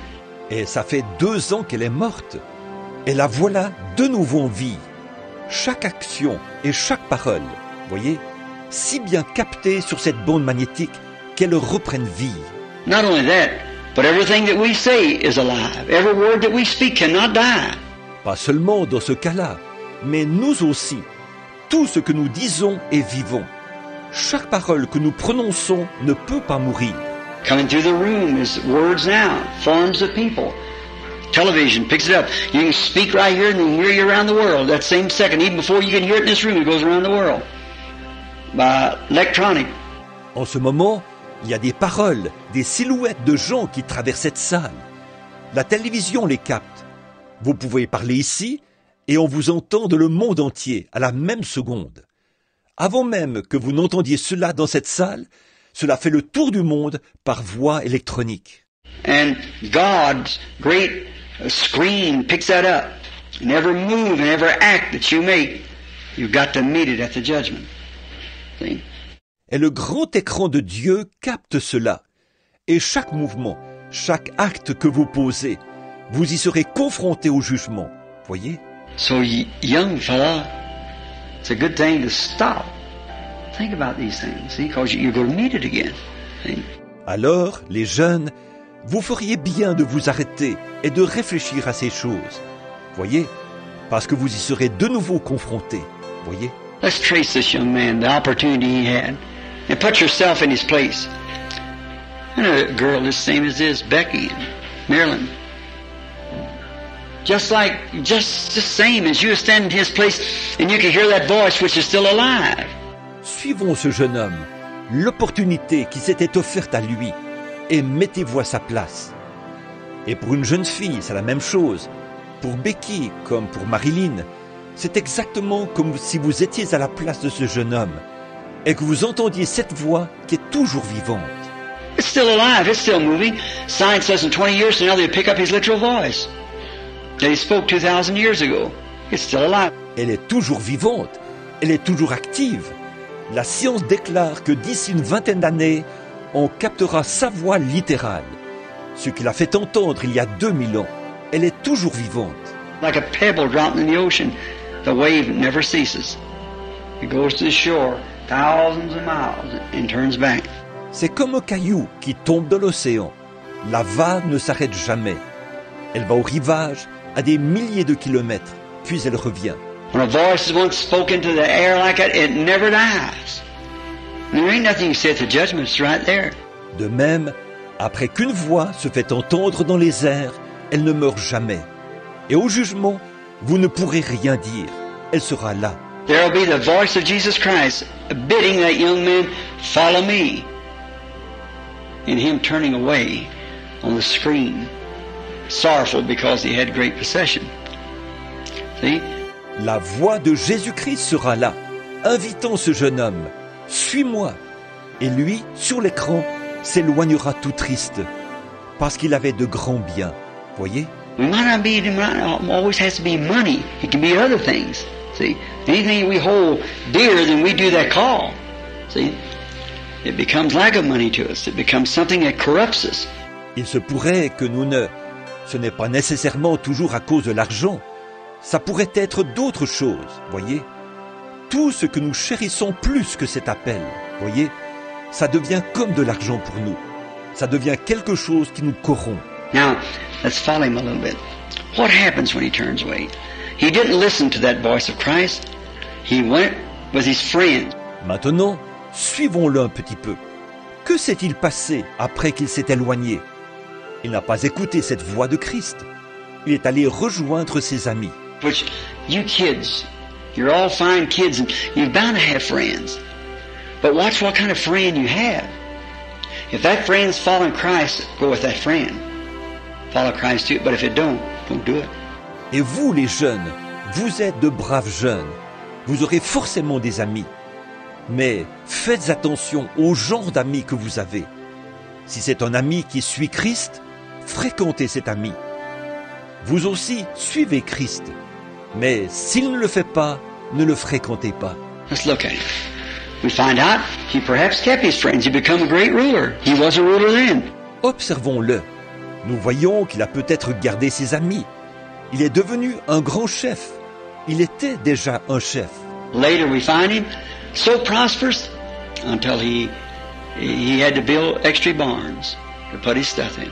Et ça fait 2 ans qu'elle est morte. Et la voilà de nouveau en vie. Chaque action et chaque parole, voyez, si bien captée sur cette bande magnétique qu'elle reprenne vie. Not only that, but everything that we say is alive. Every word that we speak cannot die. Pas seulement dans ce cas-là, mais nous aussi. Tout ce que nous disons et vivons. Chaque parole que nous prononçons ne peut pas mourir. Coming through the room is words now, forms of people. Television picks it up. You can speak right here and they hear you around the world that same second. Even before you can hear it in this room, it goes around the world. By electronic. En ce moment, il y a des paroles, des silhouettes de gens qui traversent cette salle. La télévision les capte. Vous pouvez parler ici et on vous entend de le monde entier à la même seconde. Avant même que vous n'entendiez cela dans cette salle, cela fait le tour du monde par voie électronique. And God's great screen picks that up. And every move and every act that you make, you've got to meet it at the judgment. See? Et le grand écran de Dieu capte cela. Et chaque mouvement, chaque acte que vous posez, vous y serez confronté au jugement. Voyez? So, young fella, it's a good thing to stop. Think about these things, see, because you're going to meet it again. See? Alors, les jeunes, vous feriez bien de vous arrêter et de réfléchir à ces choses. Voyez? Parce que vous y serez de nouveau confrontés. Voyez? Let's trace this young man, the opportunity he had, and put yourself in his place. I know a girl the same as this, Becky in Maryland. Just the same as you stand in his place and you can hear that voice which is still alive. Suivons ce jeune homme, l'opportunité qui s'était offerte à lui, et mettez-vous à sa place. Et pour une jeune fille, c'est la même chose. Pour Becky, comme pour Marilyn, c'est exactement comme si vous étiez à la place de ce jeune homme, et que vous entendiez cette voix qui est toujours vivante. It's still alive, it's still moving. Science says in 20 years from now they'll pick up his literal voice that he spoke 2,000 years ago. It's still alive. Elle est toujours vivante, elle est toujours active. La science déclare que d'ici une vingtaine d'années, on captera sa voix littérale. Ce qui l'a fait entendre il y a 2000 ans. Elle est toujours vivante. Like a pebble dropped in the ocean, the wave never ceases. It goes to the shore thousands of miles and turns back. C'est comme un caillou qui tombe dans l'océan. La vague ne s'arrête jamais. Elle va au rivage à des milliers de kilomètres, puis elle revient. When a voice is once spoken to the air like that, it never dies. And there ain't nothing you say at the judgment, it's right there. De même, après qu'une voix se fait entendre dans les airs, elle ne meurt jamais. Et au jugement, vous ne pourrez rien dire. Elle sera là. There will be the voice of Jesus Christ bidding that young man, follow me. And him turning away on the screen, sorrowful because he had great possession. See? La voix de Jésus-Christ sera là, invitant ce jeune homme. Suis-moi. Et lui, sur l'écran, s'éloignera tout triste, parce qu'il avait de grands biens. Voyez? It might not always has to be money. It can be other things. See? Anything we hold dearer than we do that call. See? It becomes like a money to us. It becomes something that corrupts us. Il se pourrait que ce n'est pas nécessairement toujours à cause de l'argent. Ça pourrait être d'autres choses, voyez. Tout ce que nous chérissons plus que cet appel, voyez, ça devient comme de l'argent pour nous. Ça devient quelque chose qui nous corrompt. Now, let's follow him a little bit. What happens when he turns away? He didn't listen to that voice of Christ. He went with his friends. Maintenant, suivons-le un petit peu. Que s'est-il passé après qu'il s'est éloigné? Il n'a pas écouté cette voix de Christ. Il est allé rejoindre ses amis. Which, you kids, you're all fine kids and you're bound to have friends. But watch what kind of friend you have. If that friend's following Christ, go with that friend. Follow Christ too, but if it don't do it. Et vous, les jeunes, vous êtes de braves jeunes. Vous aurez forcément des amis. Mais faites attention au genre d'amis que vous avez. Si c'est un ami qui suit Christ, fréquentez cet ami. Vous aussi, suivez Christ. Mais s'il ne le fait pas, ne le fréquentez pas. Let's look at him. We find out he perhaps kept his friends. He became a great ruler. He was a ruler then. Observons-le. Nous voyons qu'il a peut-être gardé ses amis. Il est devenu un grand chef. Il était déjà un chef. Later we find him so prosperous until he had to build extra barns to put his stuff in.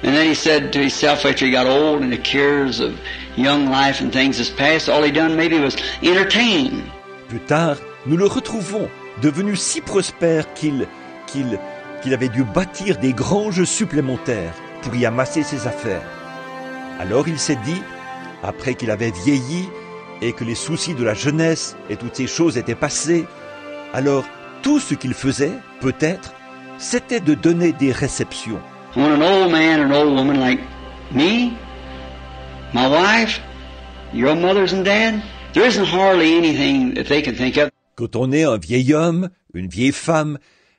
And then he said to himself after he got old and the cares of young life and things has passed, all he done maybe was entertain. Plus tard, nous le retrouvons, devenu si prospère qu'il qu'il avait dû bâtir des granges supplémentaires pour y amasser ses affaires. Alors il s'est dit, après qu'il avait vieilli et que les soucis de la jeunesse et toutes ces choses étaient passées, alors tout ce qu'il faisait, peut-être, c'était de donner des réceptions. When an old man or an old woman like me, my wife, your mothers and dad, there isn't hardly anything that they can think of. Quand on est un vieil homme, une vieille femme,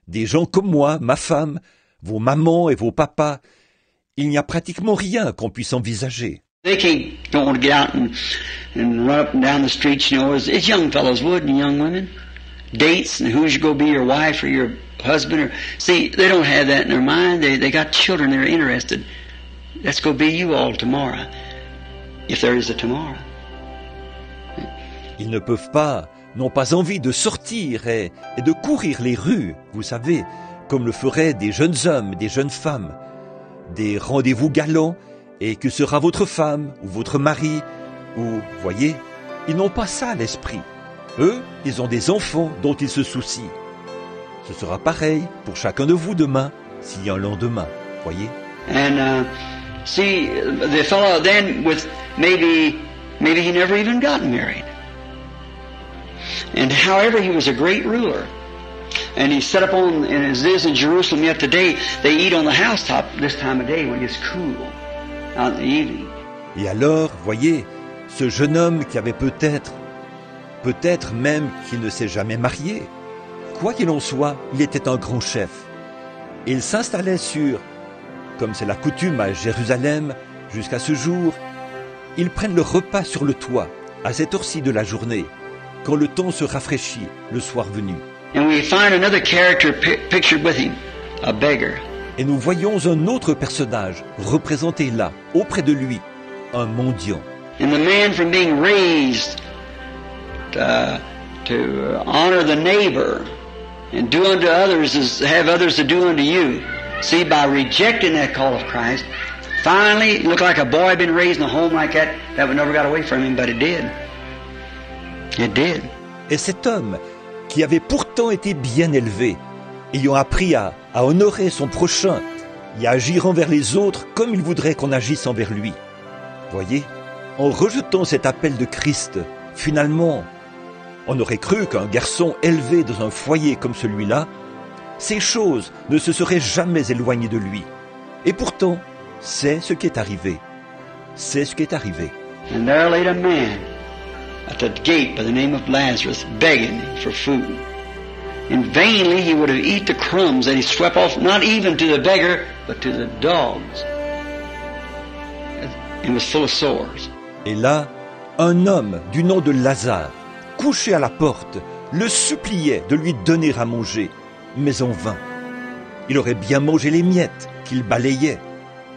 des gens comme moi, ma femme, vos mamans et vos papas, il n'y a pratiquement rien qu'on puisse envisager. They don't want to get out and run up and down the streets, you know, as young fellows would and young women. Dates and who's going to be your wife or your husband. Or see, they don't have that in their mind. They got children they're interested. That's going to be you all tomorrow, if there is a tomorrow. Ils ne peuvent pas, n'ont pas envie de sortir et de courir les rues, vous savez, comme le feraient des jeunes hommes, des jeunes femmes, des rendez-vous galants, et que sera votre femme ou votre mari, ou, voyez, ils n'ont pas ça à l'esprit. Eux, ils ont des enfants dont ils se soucient. Ce sera pareil pour chacun de vous demain, s'il y a un lendemain, voyez. And see, the fellow then with maybe he never even got married. And however, he was a great ruler. And he set up on, and as it is in Jerusalem yet today, they eat on the housetop this time of day when it's cool, out in the evening. Et alors, voyez, ce jeune homme qui avait peut-être même qu'il ne s'est jamais marié, quoi qu'il en soit, il était un grand chef. Et il s'installait sur, comme c'est la coutume à Jérusalem jusqu'à ce jour, ils prennent le repas sur le toit, à cette heure-ci de la journée, quand le temps se rafraîchit, le soir venu. And we find another character pictured with him, a beggar. Et nous voyons un autre personnage représenté là, auprès de lui, un mendiant. And the man from being raised to honor the neighbor and do unto others as have others to do unto you. See, by rejecting that call of Christ, finally, it looked like a boy had been raised in a home like that would never got away from him, but it did. It did. Et cet homme, qui avait pourtant été bien élevé, ayant appris à honorer son prochain et à agir envers les autres comme il voudrait qu'on agisse envers lui. Voyez, en rejetant cet appel de Christ, finalement, on aurait cru qu'un garçon élevé dans un foyer comme celui-là, ces choses ne se seraient jamais éloignées de lui. Et pourtant, c'est ce qui est arrivé. C'est ce qui est arrivé. And there laid a man at the gate by the name of Lazarus, begging for food. And vainly he would have eaten the crumbs that he swept off, not even to the beggar, but to the dogs. And was full of sores. Et là, un homme du nom de Lazare, couché à la porte, le suppliait de lui donner à manger, mais en vain. Il aurait bien mangé les miettes qu'il balayait,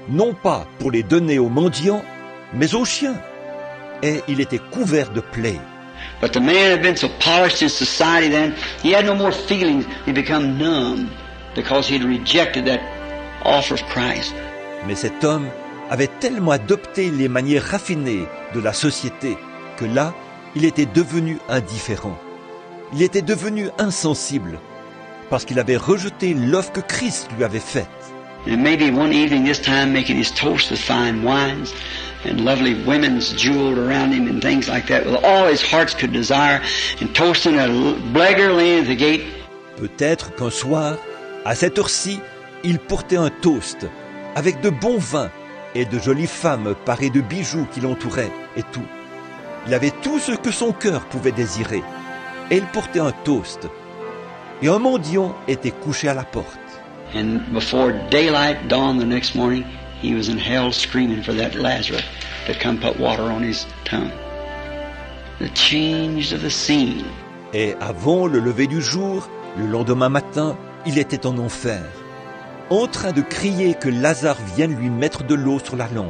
non pas pour les donner aux mendiants, mais aux chiens. Et il était couvert de plaies. But the man had been so polished in society then, he had no more feelings. He become numb because he had rejected that offer of Christ. Mais cet homme avait tellement adopté les manières raffinées de la société que là, il était devenu indifférent. Il était devenu insensible parce qu'il avait rejeté l'offre que Christ lui avait faite. And maybe one evening this time making his toast with fine wines and lovely women's jeweled around him and things like that with all his hearts could desire and toasting a beggar laying at the gate. Peut-être qu'un soir, à cette heure-ci, il portait un toast avec de bons vins et de jolies femmes parées de bijoux qui l'entouraient et tout. Il avait tout ce que son cœur pouvait désirer et il portait un toast. Et un mendiant était couché à la porte. And before daylight dawned the next morning, he was in hell screaming for that Lazarus to come put water on his tongue. The change of the scene. Et avant le lever du jour, le lendemain matin, il était en enfer, en train de crier que Lazare vienne lui mettre de l'eau sur la langue.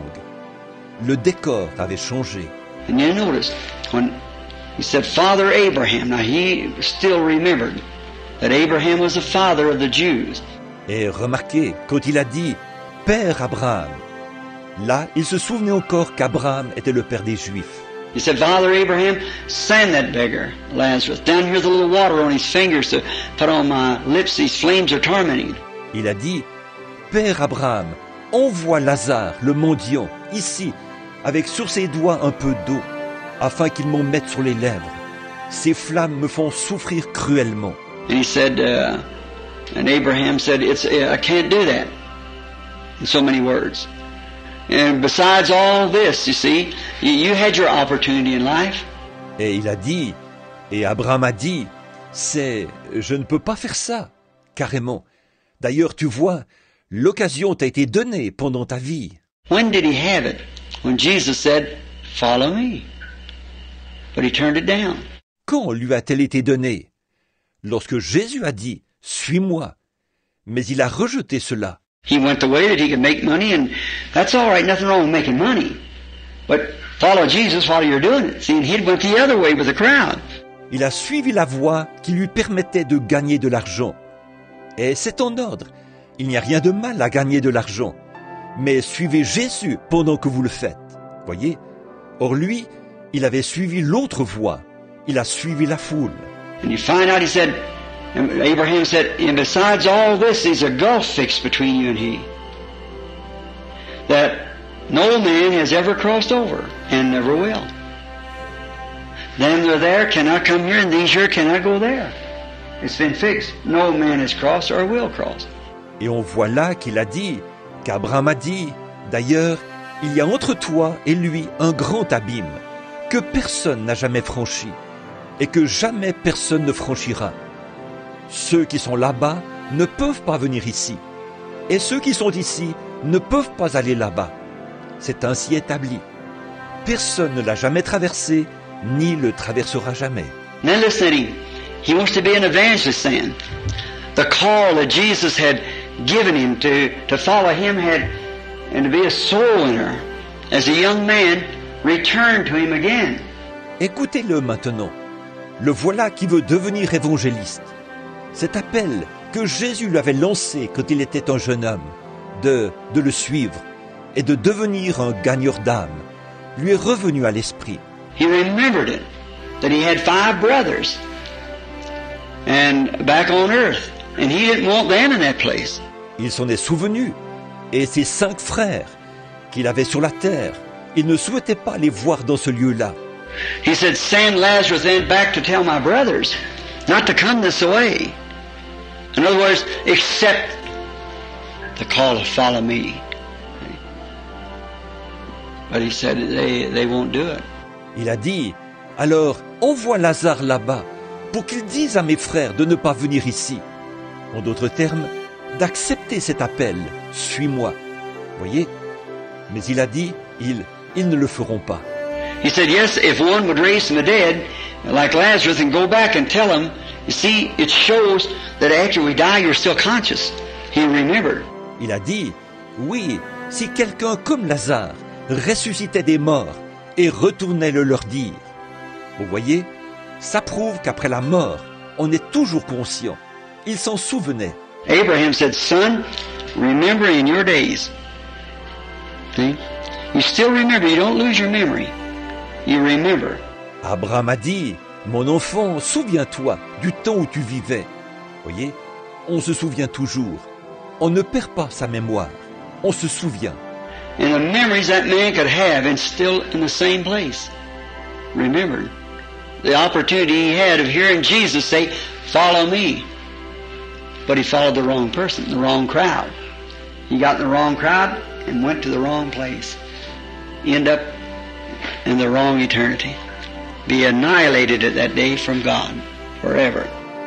Le décor avait changé. And you notice, when he said, Father Abraham, now he still remembered that Abraham was the father of the Jews. Et remarquez, quand il a dit « Père Abraham », là, il se souvenait encore qu'Abraham était le père des Juifs. He said, Father Abraham, send that beggar, Lazarus. Down here's a little water on his fingers to put on my lips. These flames are tormenting. Il a dit, « Père Abraham, envoie Lazare, le mendiant, ici, avec sur ses doigts un peu d'eau, afin qu'il m'en mette sur les lèvres. Ces flammes me font souffrir cruellement. » And he said, and Abraham said, I can't do that. In so many words. And besides all this, you see, you had your opportunity in life. Et il a dit, et Abraham a dit, je ne peux pas faire ça, carrément. D'ailleurs, tu vois, l'occasion t'a été donnée pendant ta vie. When did he have it? When Jesus said, follow me. But he turned it down. Quand lui a-t-elle été donnée? Lorsque Jésus a dit, suis-moi. Mais il a rejeté cela. He went the way that he could make money, and that's all right, nothing wrong with making money. But follow Jesus while you're doing it. See, and he went the other way with the crowd. Il a suivi la voie qui lui permettait de gagner de l'argent. Et c'est en ordre. Il n'y a rien de mal à gagner de l'argent. Mais suivez Jésus pendant que vous le faites. Voyez? Or lui, il avait suivi l'autre voie. Il a suivi la foule. And you find out, he said, Abraham said, and besides all this, there's a gulf fixed between you and he, that no man has ever crossed over, and never will. Them that are there cannot come here, and these here cannot go there. It's been fixed. No man has crossed or will cross. Et on voit là qu'il a dit, qu'Abraham a dit, d'ailleurs, il y a entre toi et lui un grand abîme, que personne n'a jamais franchi, et que jamais personne ne franchira. Ceux qui sont là-bas ne peuvent pas venir ici, et ceux qui sont ici ne peuvent pas aller là-bas. C'est ainsi établi. Personne ne l'a jamais traversé, ni le traversera jamais. Now listen to him. He wants to be an evangelist then. The call that Jesus had given him to follow him and to be a soul winner. As a young man, returned to him again. Écoutez-le maintenant. Le voilà qui veut devenir évangéliste. Cet appel que Jésus lui avait lancé quand il était un jeune homme, de le suivre et de devenir un gagneur d'âme, lui est revenu à l'esprit. He remembered it, that he had 5 brothers and back on earth, and he didn't want them in that place. Il s'en est souvenu, et ses 5 frères qu'il avait sur la terre, il ne souhaitait pas les voir dans ce lieu-là. He said, send Lazarus then back to tell my brothers not to come this way. In other words, accept the call to follow me. But he said they won't do it. Il a dit, alors envoie Lazare là-bas pour qu'il dise à mes frères de ne pas venir ici. En d'autres termes, d'accepter cet appel, suis-moi. Voyez? Mais il a dit, ils ne le feront pas. He said, yes, if one would raise from the dead, like Lazarus, and go back and tell him, you see, it shows that after we die, you're still conscious. He remembered. Il a dit, oui, si quelqu'un comme Lazare ressuscitait des morts et retournait le leur dire. Vous voyez, ça prouve qu'après la mort, on est toujours conscient. Il s'en souvenait. Abraham said, son, remember in your days. See? You still remember, you don't lose your memory. You remember. Abraham a dit, mon enfant, souviens-toi du temps où tu vivais. Voyez, on se souvient toujours. On ne perd pas sa mémoire. On se souvient. And the memories that man could have and still in the same place. Remember the opportunity he had of hearing Jesus say, follow me. But he followed the wrong person, the wrong crowd. He got in the wrong crowd and went to the wrong place. He ended up in the wrong eternity. Be annihilated at that day from God forever.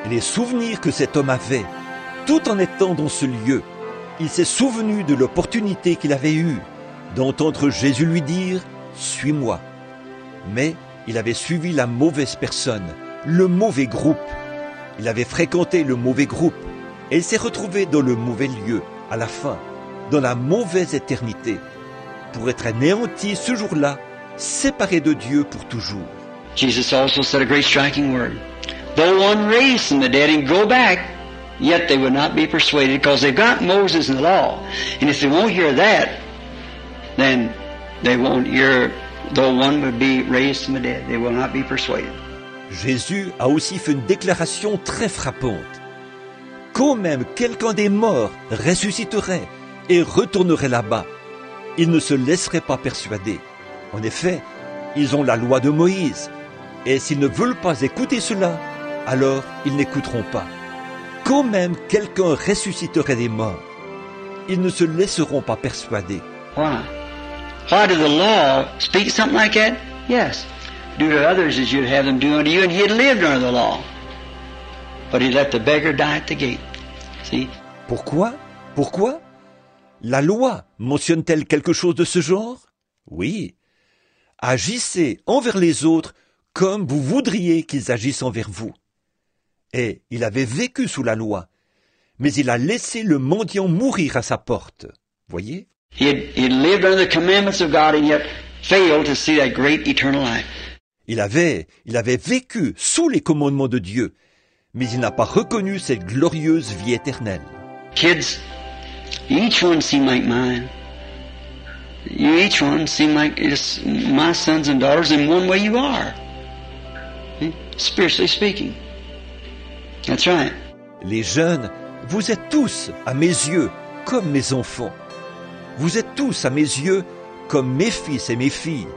Les souvenirs que cet homme avait, tout en étant dans ce lieu, il s'est souvenu de l'opportunité qu'il avait eue d'entendre Jésus lui dire « Suis-moi ». Mais il avait suivi la mauvaise personne, le mauvais groupe. Il avait fréquenté le mauvais groupe et il s'est retrouvé dans le mauvais lieu, à la fin, dans la mauvaise éternité, pour être anéanti ce jour-là, séparé de Dieu pour toujours. Jesus also said a great striking word. Though one raised from the dead and go back, yet they would not be persuaded because they've got Moses and the law. And if they won't hear that, then they won't hear, though one would be raised from the dead, they will not be persuaded. Jésus a aussi fait une déclaration très frappante. quand même quelqu'un des morts ressusciterait et retournerait là-bas, ils ne se laisseraient pas persuader. En effet, ils ont la loi de Moïse, et s'ils ne veulent pas écouter cela, alors ils n'écouteront pas. Quand même quelqu'un ressusciterait des morts, ils ne se laisseront pas persuader. Why? Why did the law speak something like that? Yes. Do to others as you'd have them do unto you, and he had lived under the law. But he let the beggar die at the gate. See? Pourquoi? Pourquoi? La loi mentionne-t-elle quelque chose de ce genre? Oui. Agissez envers les autres comme vous voudriez qu'ils agissent envers vous. Et il avait vécu sous la loi, mais il a laissé le mendiant mourir à sa porte. Voyez? He had lived under the commandments of God and yet failed to see that great eternal life. Il avait vécu sous les commandements de Dieu, mais il n'a pas reconnu cette glorieuse vie éternelle. Kids, each one seem like mine. You each one seem like it's my sons and daughters in one way you are. Spiritually speaking. That's right. Les jeunes, vous êtes tous, à mes yeux, comme mes enfants. Vous êtes tous, à mes yeux, comme mes fils et mes filles.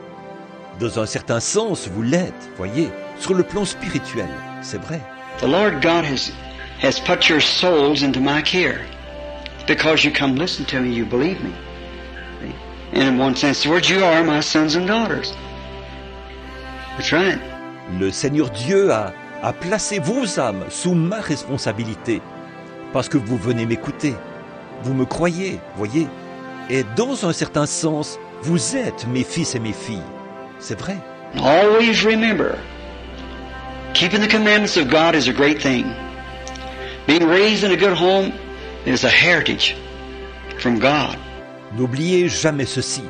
Dans un certain sens, vous l'êtes, voyez, sur le plan spirituel, c'est vrai. The Lord God has put your souls into my care. Because you come listen to me, you believe me. And in one sense, the words, you are my sons and daughters. That's right. Le Seigneur Dieu a placé vos âmes sous ma responsabilité, parce que vous venez m'écouter. Vous me croyez, voyez. Et dans un certain sens, vous êtes mes fils et mes filles. C'est vrai. Always remember, keeping the commandments of God is a great thing. Being raised in a good home is a heritage from God. N'oubliez jamais ceci.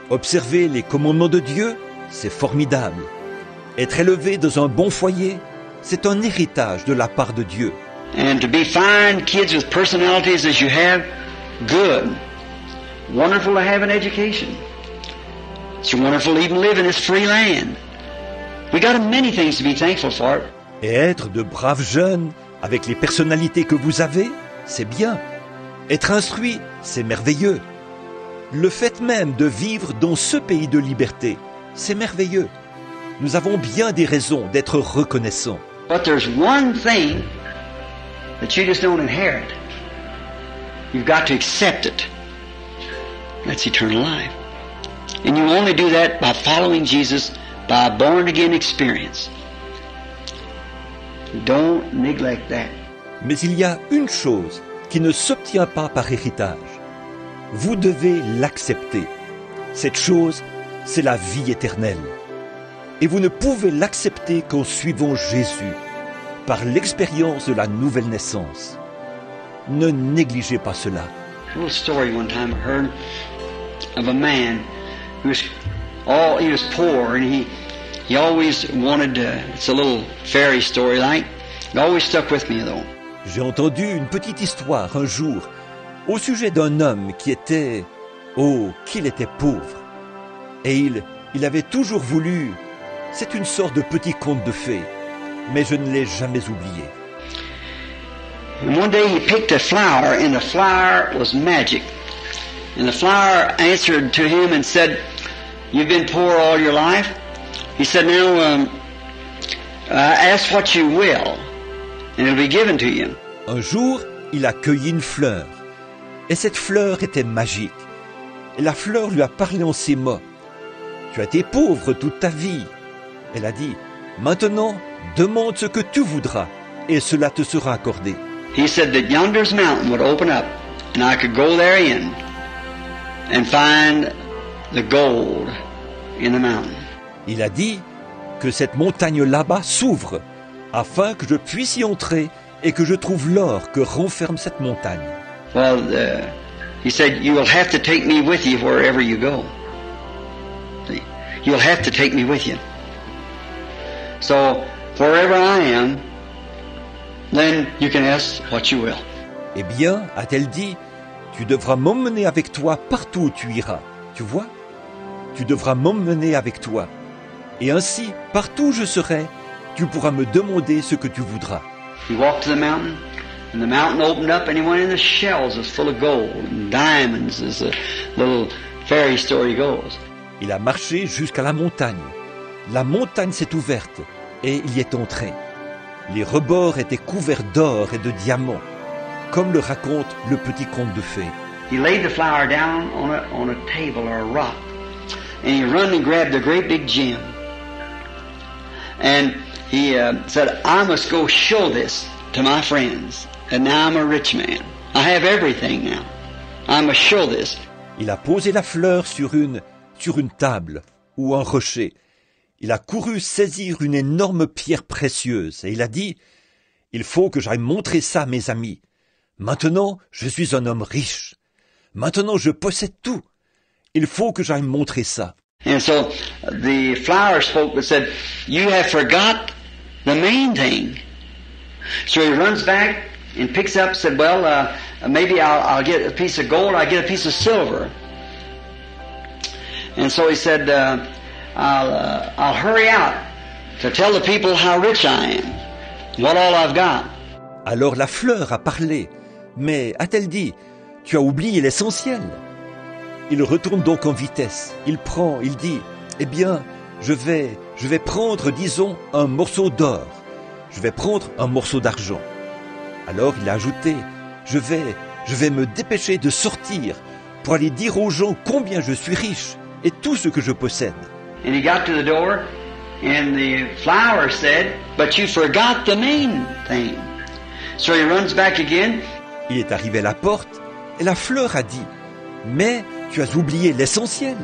Observer les commandements de Dieu, c'est formidable. Être élevé dans un bon foyer, c'est un héritage de la part de Dieu. And to be fine kids with personalities as you have, good. Wonderful to have an education. It's wonderful to even live in this free land. We got many things to be thankful for. Et être de braves jeunes, avec les personnalités que vous avez, c'est bien. Être instruit, c'est merveilleux. Le fait même de vivre dans ce pays de liberté, c'est merveilleux. Nous avons bien des raisons d'être reconnaissants. But there's one thing that you just don't inherit. You've got to accept it. That's eternal life. And you only do that by following Jesus by a born-again experience. Don't neglect that. Mais il y a une chose qui ne s'obtient pas par héritage. Vous devez l'accepter. Cette chose, c'est la vie éternelle. Et vous ne pouvez l'accepter qu'en suivant Jésus, par l'expérience de la nouvelle naissance. Ne négligez pas cela. A little story one time I heard of a man who was poor and he always wanted to, it's a little fairy story like, it always stuck with me though. J'ai entendu une petite histoire un jour au sujet d'un homme qui était, qu'il était pauvre. Et il avait toujours voulu, c'est une sorte de petit conte de fées, mais je ne l'ai jamais oublié. And one day he picked a flower and the flower was magic. And the flower answered to him and said, "You've been poor all your life." He said, "Now ask what you will and it'll be given to you." Un jour, il a cueilli une fleur. Et cette fleur était magique. Et la fleur lui a parlé en ces mots. « Tu as été pauvre toute ta vie. » Elle a dit, « Maintenant, demande ce que tu voudras, et cela te sera accordé. » He said that yonder's mountain would open up, and I could go therein and find the gold in the mountain. Il a dit que cette montagne là-bas s'ouvre, afin que je puisse y entrer et que je trouve l'or que renferme cette montagne. Well, he said, you will have to take me with you wherever you go. See? You'll have to take me with you. So, wherever I am, then you can ask what you will. Eh bien, a-t-elle dit, tu devras m'emmener avec toi partout où tu iras. Tu vois? Tu devras m'emmener avec toi. Et ainsi, partout où je serai, tu pourras me demander ce que tu voudras. He walked to the mountain, And the mountain opened up and he went in the shells that's full of gold and diamonds, as the little fairy story goes. Il a marché jusqu'à la montagne. La montagne s'est ouverte et il y est entré. Les rebords étaient couverts d'or et de diamants, comme le raconte le petit conte de fées. He laid the flower down on a table or a rock, and he run and grabbed a great big gem. And he said, I must go show this to my friends. And now I'm a rich man. I have everything now. I must show this. Il a posé la fleur sur une table ou un rocher. Il a couru saisir une énorme pierre précieuse et il a dit, il faut que j'aille montrer ça à mes amis. Maintenant, je suis un homme riche. Maintenant, je possède tout. Il faut que j'aille montrer ça. And so the flower spoke and said, you have forgot the main thing. So he runs back and picks up, said, well, maybe I'll get a piece of gold, I'll get a piece of silver. And so he said, I'll hurry out to tell the people how rich I am, what all I've got. Alors la fleur a parlé, mais a-t-elle dit, tu as oublié l'essentiel? Il retourne donc en vitesse. Il dit, eh bien, je vais prendre, disons, un morceau d'or. Je vais prendre un morceau d'argent. Alors il a ajouté, je vais me dépêcher de sortir pour aller dire aux gens combien je suis riche et tout ce que je possède. And he got to the door and the flower said, but you forgot the main thing. So he runs back again. Il est arrivé à la porte et la fleur a dit, mais tu as oublié l'essentiel.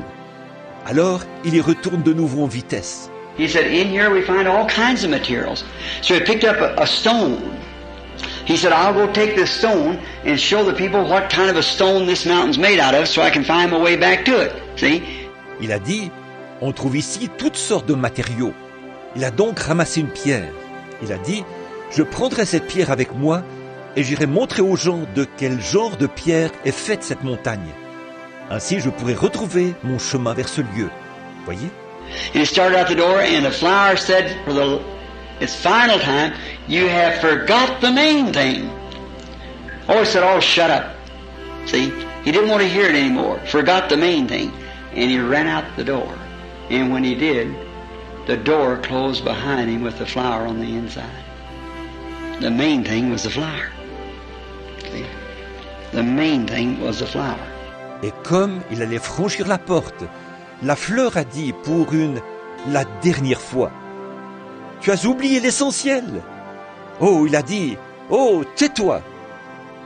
Alors il y retourne de nouveau en vitesse. He said, in here we find all kinds of materials. So he picked up a stone. He said, I'll go take this stone and show the people what kind of a stone this mountain's made out of so I can find my way back to it. See? Il a dit, on trouve ici toutes sortes de matériaux. Il a donc ramassé une pierre. Il a dit, je prendrai cette pierre avec moi et j'irai montrer aux gens de quel genre de pierre est faite cette montagne. Ainsi, je pourrai retrouver mon chemin vers ce lieu. Voyez? And he started out the door and the flower said, for its final time, you have forgot the main thing. Oh, he said, oh, shut up. See? He didn't want to hear it anymore. Forgot the main thing. And he ran out the door. And when he did, the door closed behind him with the flower on the inside. The main thing was the flower. See? The main thing was the flower. Et comme il allait franchir la porte, la fleur a dit pour la dernière fois, tu as oublié l'essentiel. Oh, il a dit, oh, tais-toi.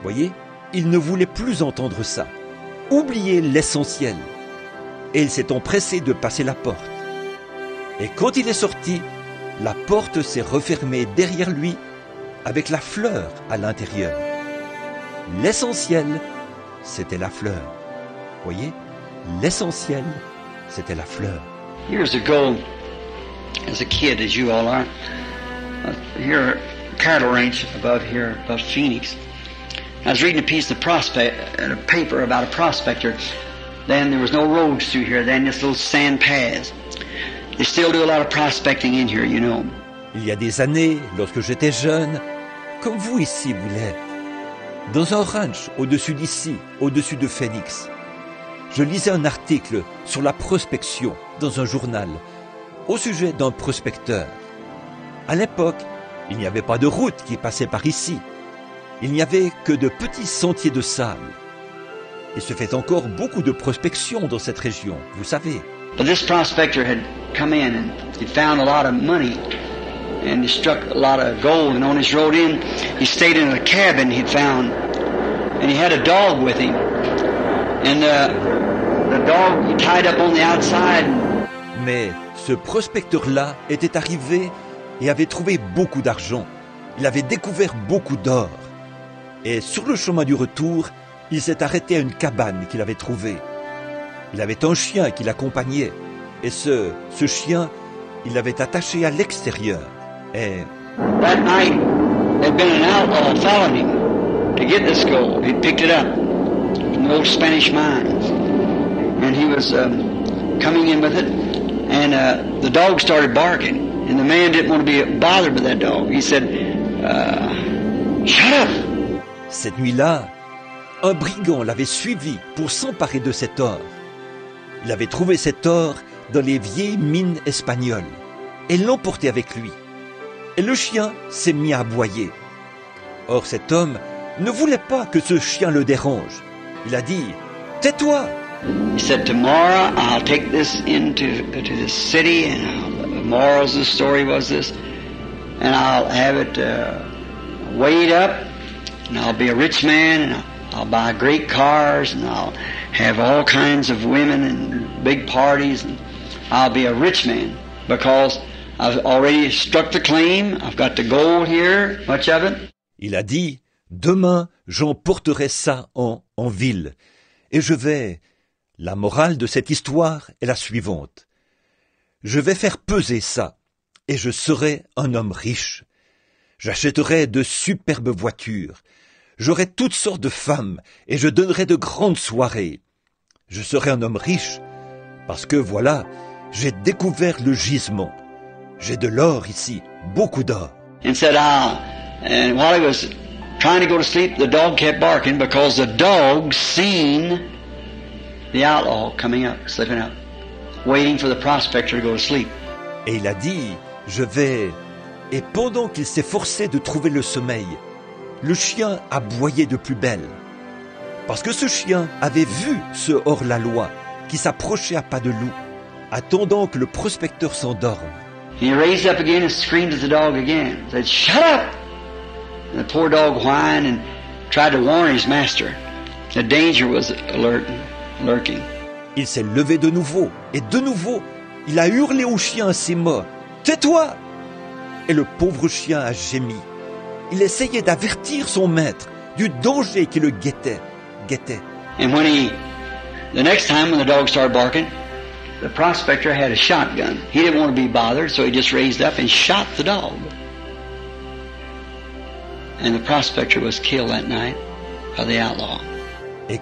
Voyez, il ne voulait plus entendre ça. Oubliez l'essentiel. Et il s'est empressé de passer la porte. Et quand il est sorti, la porte s'est refermée derrière lui avec la fleur à l'intérieur. L'essentiel, c'était la fleur. Voyez, l'essentiel, c'était la fleur. Years ago, as a kid, as you all are, here, cattle ranch above Phoenix. I was reading a piece of a paper about a prospector. Then there was no roads through here. Then just little sand paths. They still do a lot of prospecting in here, you know. Il y a des années, lorsque j'étais jeune, comme vous ici vous l'êtes, dans un ranch au-dessus d'ici, au-dessus de Phoenix, je lisais un article sur la prospection dans un journal au sujet d'un prospecteur. À l'époque, il n'y avait pas de route qui passait par ici. Il n'y avait que de petits sentiers de sable. Il se fait encore beaucoup de prospection dans cette région, vous savez. But this prospector had come in and he found a lot of money and he struck a lot of gold, and on his road in, he stayed in a cabin he'd found, and he had a dog with him. And the dog he tied up on the outside. Mais ce prospecteur-là était arrivé et avait trouvé beaucoup d'argent. Il avait découvert beaucoup d'or. Et sur le chemin du retour, il s'est arrêté à une cabane qu'il avait trouvée. Il avait un chien qui l'accompagnait. Et ce chien, il l'avait attaché à l'extérieur. Et that night, there'd been an outlaw following him to get this gold. He'd picked it up from the old Spanish mines. And he was coming in with it. And the dog started barking. And the man didn't want to be bothered with that dog. He said, shut up. Cette nuit-là, un brigand l'avait suivi pour s'emparer de cet or. Il avait trouvé cet or dans les vieilles mines espagnoles et l'emportait avec lui. Et le chien s'est mis à aboyer. Or cet homme ne voulait pas que ce chien le dérange. Il a dit, « Tais-toi !» He said, tomorrow I'll take this to this city, and the morals of the story was this, and I'll have it weighed up, and I'll be a rich man, and I'll buy great cars, and I'll have all kinds of women and big parties, and I'll be a rich man, because I've already struck the claim, I've got the gold here, much of it. Il a dit, « Demain, j'emporterai ça en ville, et je vais... » La morale de cette histoire est la suivante. Je vais faire peser ça, et je serai un homme riche. J'achèterai de superbes voitures. J'aurai toutes sortes de femmes, et je donnerai de grandes soirées. Je serai un homme riche, parce que voilà, j'ai découvert le gisement. J'ai de l'or ici, beaucoup d'or. And said, and while he was trying to go to sleep, the dog kept barking because the dog seen the outlaw coming up, slipping up, waiting for the prospector to go to sleep. Et il a dit, je vais... Et pendant qu'il s'est forcé de trouver le sommeil, le chien aboyait de plus belle. Parce que ce chien avait vu ce hors-la-loi qui s'approchait à pas de loup, attendant que le prospecteur s'endorme. He raised up again and screamed at the dog again. Said, "Shut up!" And the poor dog whined and tried to warn his master. The danger was lurking. Il s'est levé de nouveau, et de nouveau, il a hurlé au chien à ses mots. « Tais-toi !» Et le pauvre chien a gémi. Il essayait d'avertir son maître du danger qui le guettait. And the next time when the dog started barking, the prospector had a shotgun. He didn't want to be bothered, so he just raised up and shot the dog. And the prospector was killed that night by the outlaw. Et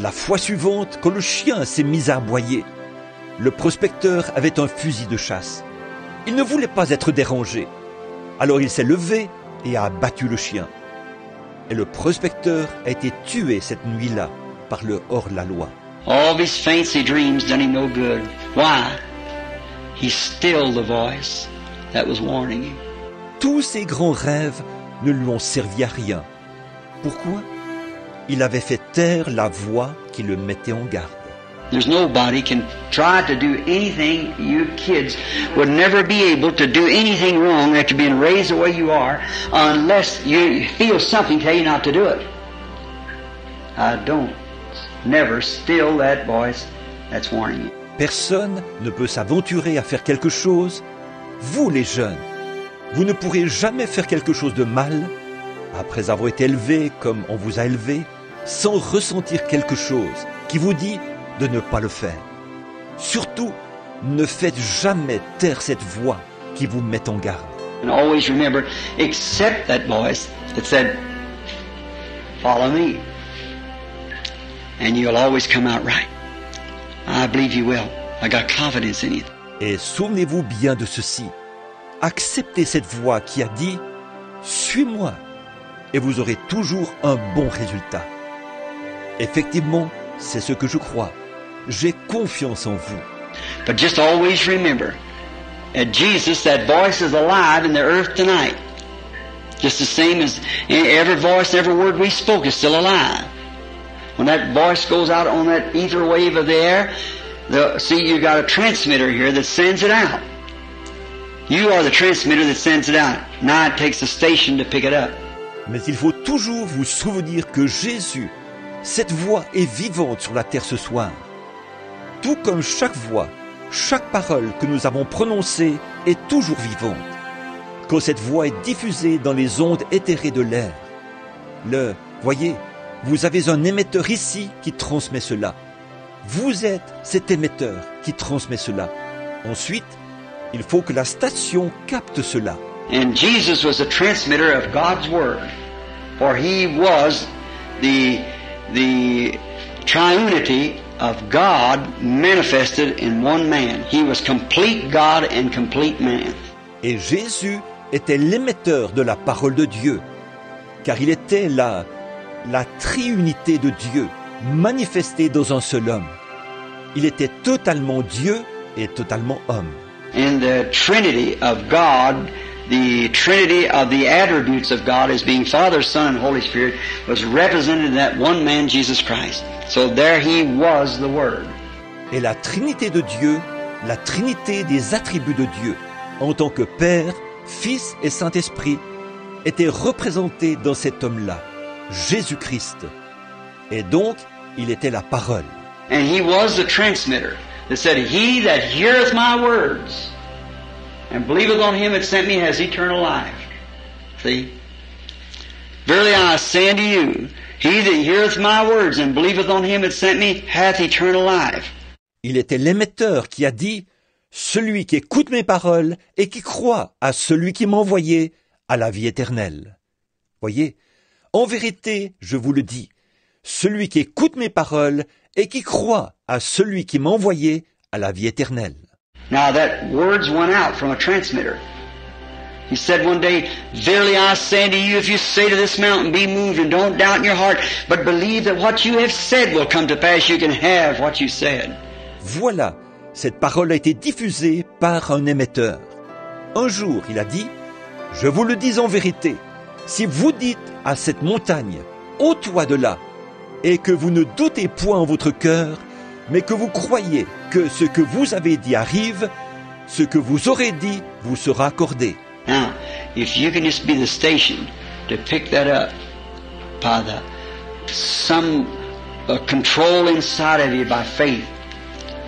la fois suivante, quand le chien s'est mis à aboyer, le prospecteur avait un fusil de chasse. Il ne voulait pas être dérangé. Alors il s'est levé et a abattu le chien. Et le prospecteur a été tué cette nuit-là par le hors-la-loi. All of his fancy dreams done him no good. Why? He stilled the voice that was warning him. Tous ses grands rêves ne lui ont servi à rien. Pourquoi? Il avait fait taire la voix qui le mettait en garde. There's nobody can try to do anything. You kids would never be able to do anything wrong after being raised the way you are unless you feel something tell you not to do it. Never still that voice that's warning you. Personne ne peut s'aventurer à faire quelque chose. Vous les jeunes, vous ne pourrez jamais faire quelque chose de mal après avoir été élevé comme on vous a élevé, sans ressentir quelque chose qui vous dit de ne pas le faire. Surtout, ne faites jamais taire cette voix qui vous met en garde. And always remember, accept that voice that said, "Follow me." And you'll always come out right. I believe you will. I got confidence in you. Et souvenez-vous bien de ceci. Acceptez cette voix qui a dit « Suis-moi » et vous aurez toujours un bon résultat. Effectivement, c'est ce que je crois. J'ai confiance en vous. But just always remember, at Jesus, that voice is alive in the earth tonight. Just the same as every voice, every word we spoke is still alive. When that voice goes out on that ether wave of the air, see, you got a transmitter here that sends it out. You are the transmitter that sends it out. Now it takes a station to pick it up. Mais il faut toujours vous souvenir que Jésus, cette voix est vivante sur la terre ce soir. Tout comme chaque voix, chaque parole que nous avons prononcée est toujours vivante. Quand cette voix est diffusée dans les ondes éthérées de l'air, voyez, vous avez un émetteur ici qui transmet cela. Vous êtes cet émetteur qui transmet cela. Ensuite, il faut que la station capte cela. And Jesus was a transmitter of God's word, for he was the triunity of God manifested in one man. He was complete God and complete man. Et Jésus était l'émetteur de la parole de Dieu. car il était la triunité de Dieu, manifestée dans un seul homme. Il était totalement Dieu et totalement homme. In the Trinity of God, the Trinity of the attributes of God as being Father, Son, and Holy Spirit was represented in that one man, Jesus Christ. So there he was the Word. Et la Trinité de Dieu, la Trinité des attributs de Dieu, en tant que Père, Fils et Saint-Esprit, était représentée dans cet homme-là, Jésus-Christ. Et donc, il était la parole. And he was the transmitter that said, He that heareth my words and believeth on him that sent me has eternal life. See? Verily I say unto you, he that heareth my words and believeth on him that sent me hath eternal life. Il était l'émetteur qui a dit, celui qui écoute mes paroles et qui croit à celui qui m'a envoyé a la vie éternelle. Voyez, en vérité, je vous le dis, celui qui écoute mes paroles et qui croit à celui qui m'a envoyé a la vie éternelle. Now that words went out from a transmitter. He said one day, Verily I say unto you, if you say to this mountain, be moved, and don't doubt in your heart, but believe that what you have said will come to pass, you can have what you said. Voilà, cette parole a été diffusée par un émetteur. Un jour, il a dit, je vous le dis en vérité, si vous dites à cette montagne, ôte-toi de là, et que vous ne doutez point en votre cœur, mais que vous croyez que ce que vous avez dit arrive, ce que vous aurez dit vous sera accordé. Now, if you can just be the station to pick that up by some control inside of you by faith,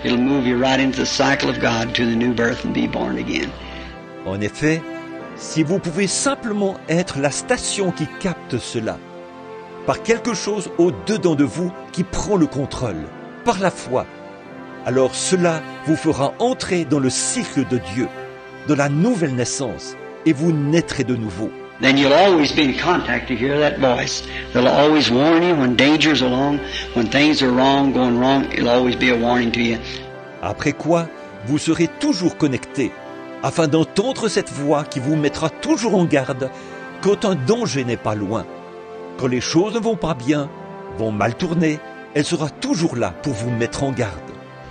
it'll move you right into the cycle of God to the new birth and be born again. En effet, si vous pouvez simplement être la station qui capte cela, par quelque chose au-dedans de vous qui prend le contrôle, par la foi, alors cela vous fera entrer dans le cycle de Dieu, dans la nouvelle naissance, et vous naîtrez de nouveau. Then you'll always be in contact to hear that voice. They'll always warn you when danger's along, when things are wrong, going wrong, it'll always be a warning to you. Après quoi, vous serez toujours connectés, afin d'entendre cette voix qui vous mettra toujours en garde quand un danger n'est pas loin. Quand les choses ne vont pas bien, vont mal tourner, elle sera toujours là pour vous mettre en garde.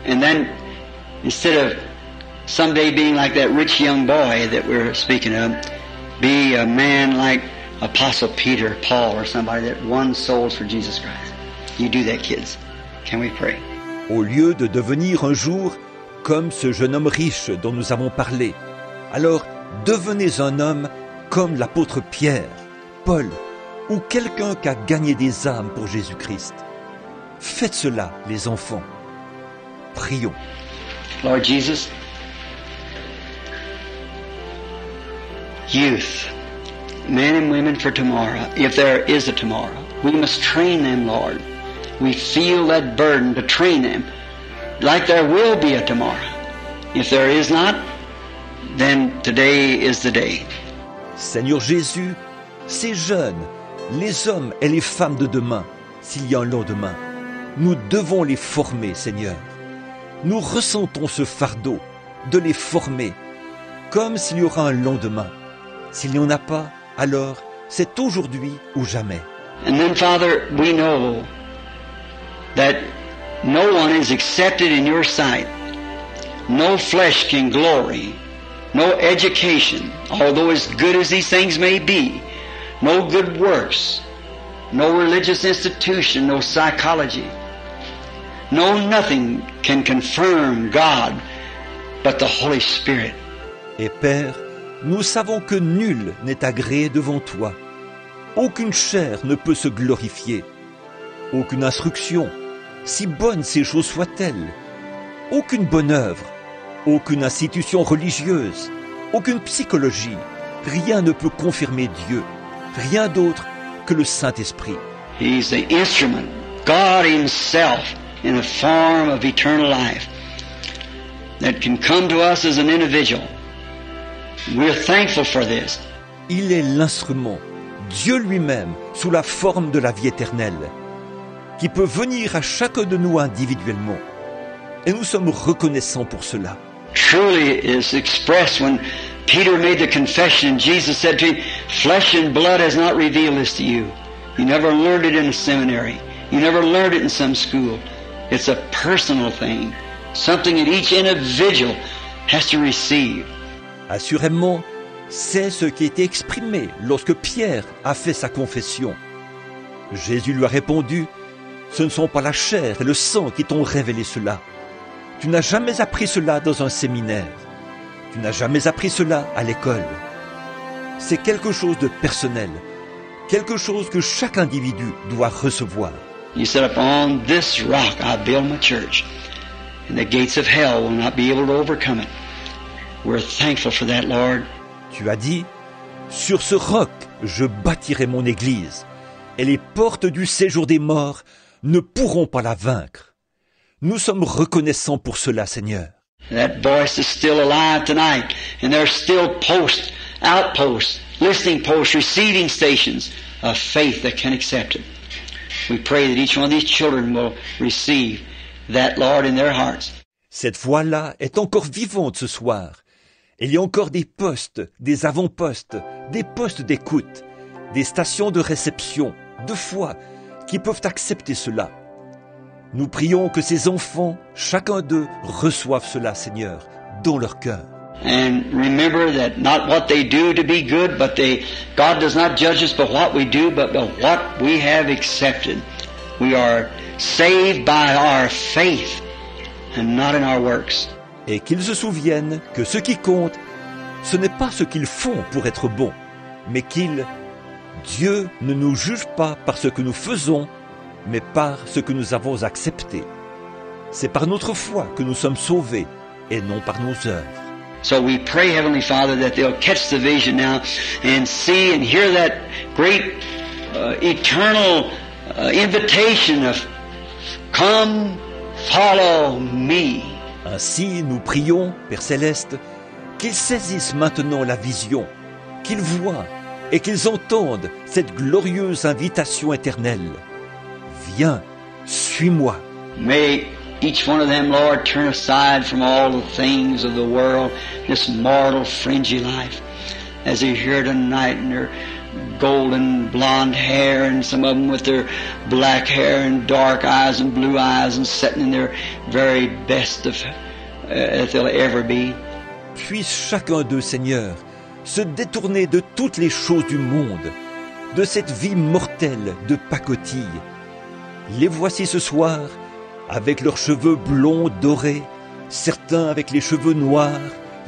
And then, instead of someday being like that rich young boy that we're speaking of, be a man like Apostle Peter, Paul, or somebody that won souls for Jesus Christ. You do that, kids. Can we pray? Au lieu de devenir un jour comme ce jeune homme riche dont nous avons parlé, alors devenez un homme comme l'apôtre Pierre, Paul, ou quelqu'un qui a gagné des âmes pour Jésus-Christ. Faites cela, les enfants. Prions. Lord Jesus, youth, men and women for tomorrow, if there is a tomorrow, we must train them, Lord. We feel that burden to train them like there will be a tomorrow. If there is not, then today is the day. Seigneur Jésus, ces jeunes, les hommes et les femmes de demain, s'il y a un lendemain, nous devons les former, Seigneur. Nous ressentons ce fardeau de les former, comme s'il y aura un lendemain. S'il n'y en a pas, alors c'est aujourd'hui ou jamais. And then, Father, we know that no one is accepted in your sight. No flesh can glory. No education, although as good as these things may be. No good works. No religious institution. No psychology. No nothing can confirm God but the Holy Spirit. Et Père, nous savons que nul n'est agréé devant toi. Aucune chair ne peut se glorifier. Aucune instruction, si bonnes ces choses soient-elles. Aucune bonne œuvre. Aucune institution religieuse. Aucune psychologie. Rien ne peut confirmer Dieu. Rien d'autre que le Saint-Esprit. He's the instrument, God Himself, in the form of eternal life, that can come to us as an individual. We're thankful for this. Il est l'instrument, Dieu lui-même, sous la forme de la vie éternelle, qui peut venir à chacun de nous individuellement. Et nous sommes reconnaissants pour cela. Truly it is expressed when Peter made the confession, and Jesus said to him, flesh and blood has not revealed this to you. You never learned it in a seminary. You never learned it in some school. It's a personal thing, something that each individual has to receive. Assurément, c'est ce qui était exprimé lorsque Pierre a fait sa confession. Jésus lui a répondu, ce ne sont pas la chair et le sang qui t'ont révélé cela. Tu n'as jamais appris cela dans un séminaire. Tu n'as jamais appris cela à l'école. C'est quelque chose de personnel, quelque chose que chaque individu doit recevoir. You said, upon this rock I build my church, and the gates of hell will not be able to overcome it. We're thankful for that, Lord. Tu as dit, sur ce roc, je bâtirai mon église, et les portes du séjour des morts ne pourront pas la vaincre. Nous sommes reconnaissants pour cela, Seigneur. That voice is still alive tonight, and there's still posts, outposts, listening posts, receiving stations of faith that can accept it. We pray that each one of these children will receive that, Lord, in their hearts. Cette voix-là est encore vivante ce soir. Il y a encore des postes, des avant-postes, des postes d'écoute, des stations de réception, de foi, qui peuvent accepter cela. Nous prions que ces enfants, chacun d'eux, reçoivent cela, Seigneur, dans leur cœur. And remember that not what they do to be good, but God does not judge us by what we do, but by what we have accepted. We are saved by our faith and not in our works. Et qu'ils se souviennent que ce qui compte, ce n'est pas ce qu'ils font pour être bons, mais Dieu ne nous juge pas par ce que nous faisons, mais par ce que nous avons accepté. C'est par notre foi que nous sommes sauvés et non par nos œuvres. So we pray, Heavenly Father, that they'll catch the vision now and see and hear that great eternal invitation of come, follow me. Ainsi, nous prions, Père Céleste, qu'ils saisissent maintenant la vision, qu'ils voient et qu'ils entendent cette glorieuse invitation éternelle. Viens, suis-moi. May each one of them, Lord, turn aside from all the things of the world, this mortal, fringy life, as they hear tonight in their golden blonde hair, and some of them with their black hair and dark eyes and blue eyes, and sitting in their very best that they'll ever be. Puisse chacun d'eux, Seigneur, se détourner de toutes les choses du monde, de cette vie mortelle de pacotille. Les voici ce soir, avec leurs cheveux blonds dorés, certains avec les cheveux noirs,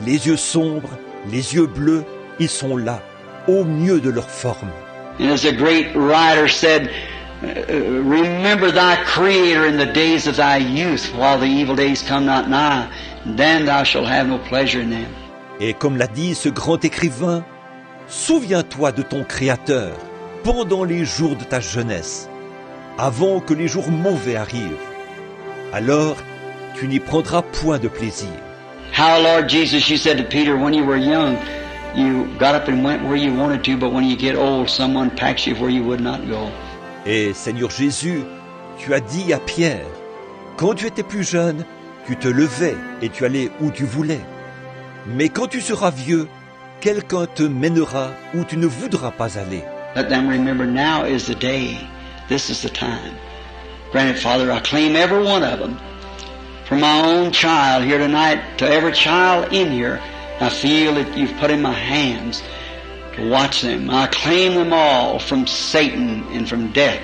les yeux sombres, les yeux bleus, ils sont là, au mieux de leur forme. And as a great writer said, remember thy Creator in the days of thy youth, while the evil days come not nigh, then thou shalt have no pleasure in them. Et comme l'a dit ce grand écrivain, souviens-toi de ton Créateur pendant les jours de ta jeunesse, avant que les jours mauvais arrivent. Alors, tu n'y prendras point de plaisir. How, Lord Jesus, you said to Peter, when you were young, you got up and went where you wanted to, but when you get old, someone packs you where you would not go. Et Seigneur Jésus, tu as dit à Pierre, quand tu étais plus jeune, tu te levais et tu allais où tu voulais. Mais quand tu seras vieux, quelqu'un te mènera où tu ne voudras pas aller. Let them remember now is the day. This is the time. Granted, Father, I claim every one of them. From my own child here tonight to every child in here, I feel that you've put in my hands to watch them. I claim them all from Satan and from death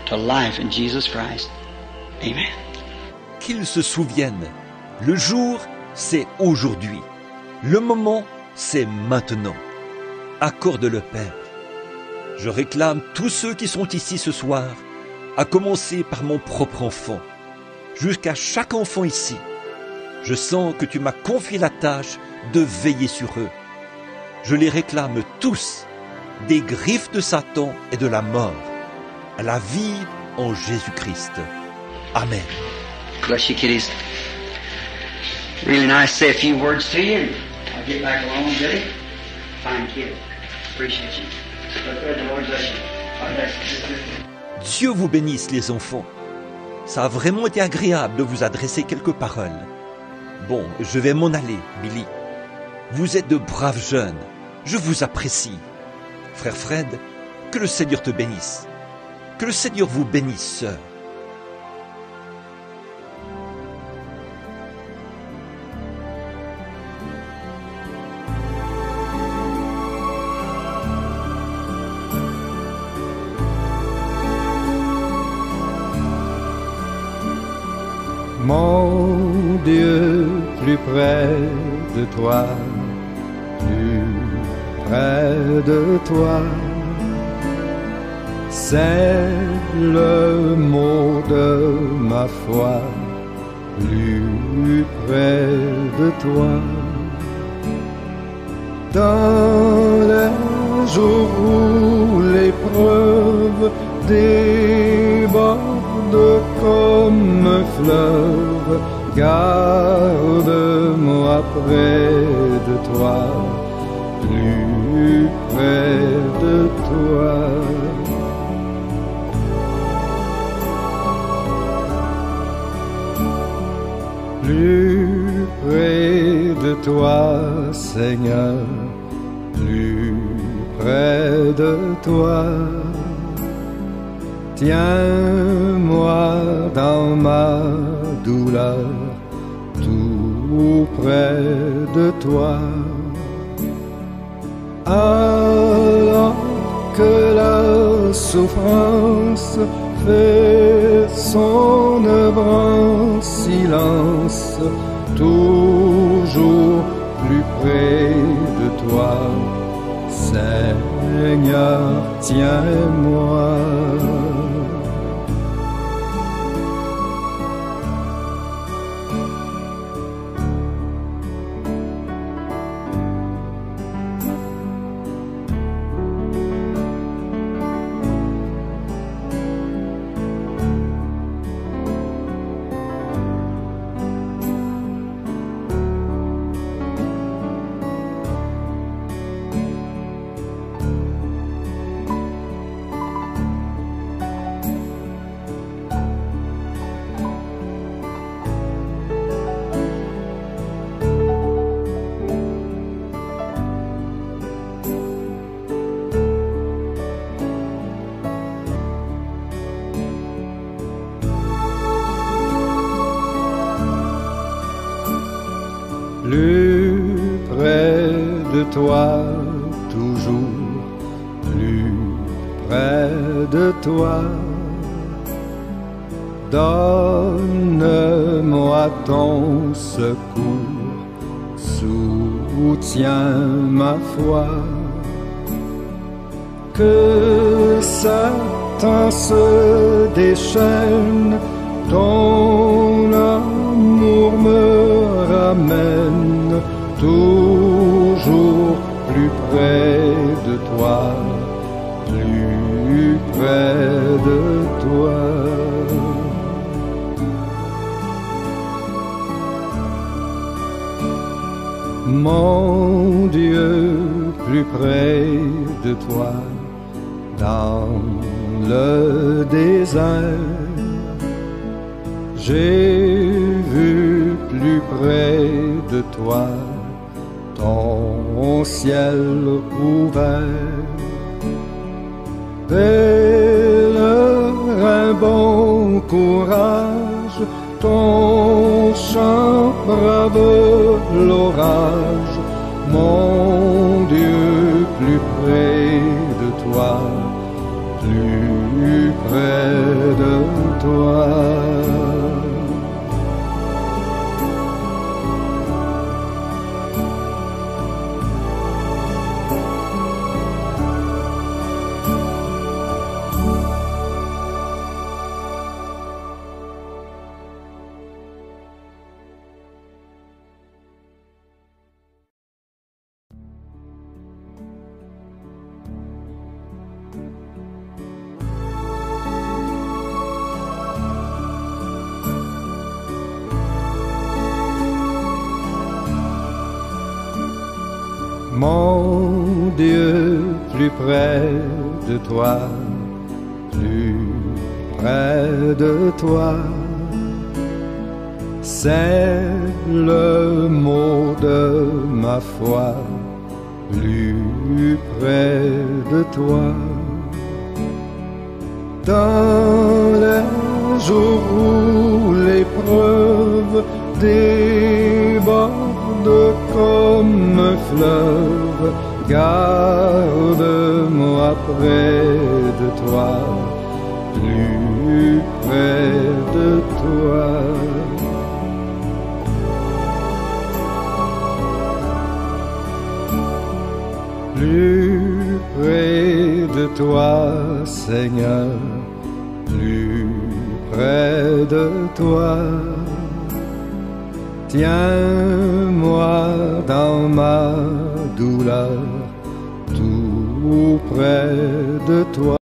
to life in Jesus Christ. Amen. Qu'ils se souviennent, le jour, c'est aujourd'hui. Le moment, c'est maintenant. Accorde-le, Père. Je réclame tous ceux qui sont ici ce soir, à commencer par mon propre enfant, jusqu'à chaque enfant ici. Je sens que tu m'as confié la tâche de veiller sur eux. Je les réclame tous, des griffes de Satan et de la mort, à la vie en Jésus-Christ. Amen. Bless you, kiddies. Really nice to say a few words to you. I'll get back along, Billy. Fine kid. Appreciate you. But the Lord bless you. God bless you. Dieu vous bénisse, les enfants. Ça a vraiment été agréable de vous adresser quelques paroles. Bon, je vais m'en aller, Billy. Vous êtes de braves jeunes. Je vous apprécie. Frère Fred, que le Seigneur te bénisse. Que le Seigneur vous bénisse, sœur. Mon Dieu, plus près de toi, plus près de toi, c'est le mot de ma foi, plus près de toi. Dans les jours où l'épreuve déborde comme un fleuve, garde-moi près de toi, plus près de toi. Plus près de toi, Seigneur, plus près de toi. Tiens-moi dans ma douleur, tout près de toi. Alors que la souffrance fait son œuvre en silence, toujours plus près de toi, Seigneur, tiens-moi. Plus près de toi, toujours plus près de toi. Donne-moi ton secours, soutiens ma foi. Que Satan se déchaîne, ton amour me ramène toujours plus près de toi, plus près de toi. Mon Dieu, plus près de toi, dans le désert, j'ai vu plus près de toi ton ciel ouvert. Pèlerin, bon courage, ton chant brave l'orage. Mon Dieu, plus près de toi, plus près de toi. Mon Dieu, plus près de toi, plus près de toi, c'est le mot de ma foi, plus près de toi. Dans les jours où l'épreuve déborde comme un fleuve, garde-moi près de toi, plus près de toi. Plus près de toi, Seigneur, plus près de toi. Tiens-moi dans ma douleur, tout près de toi.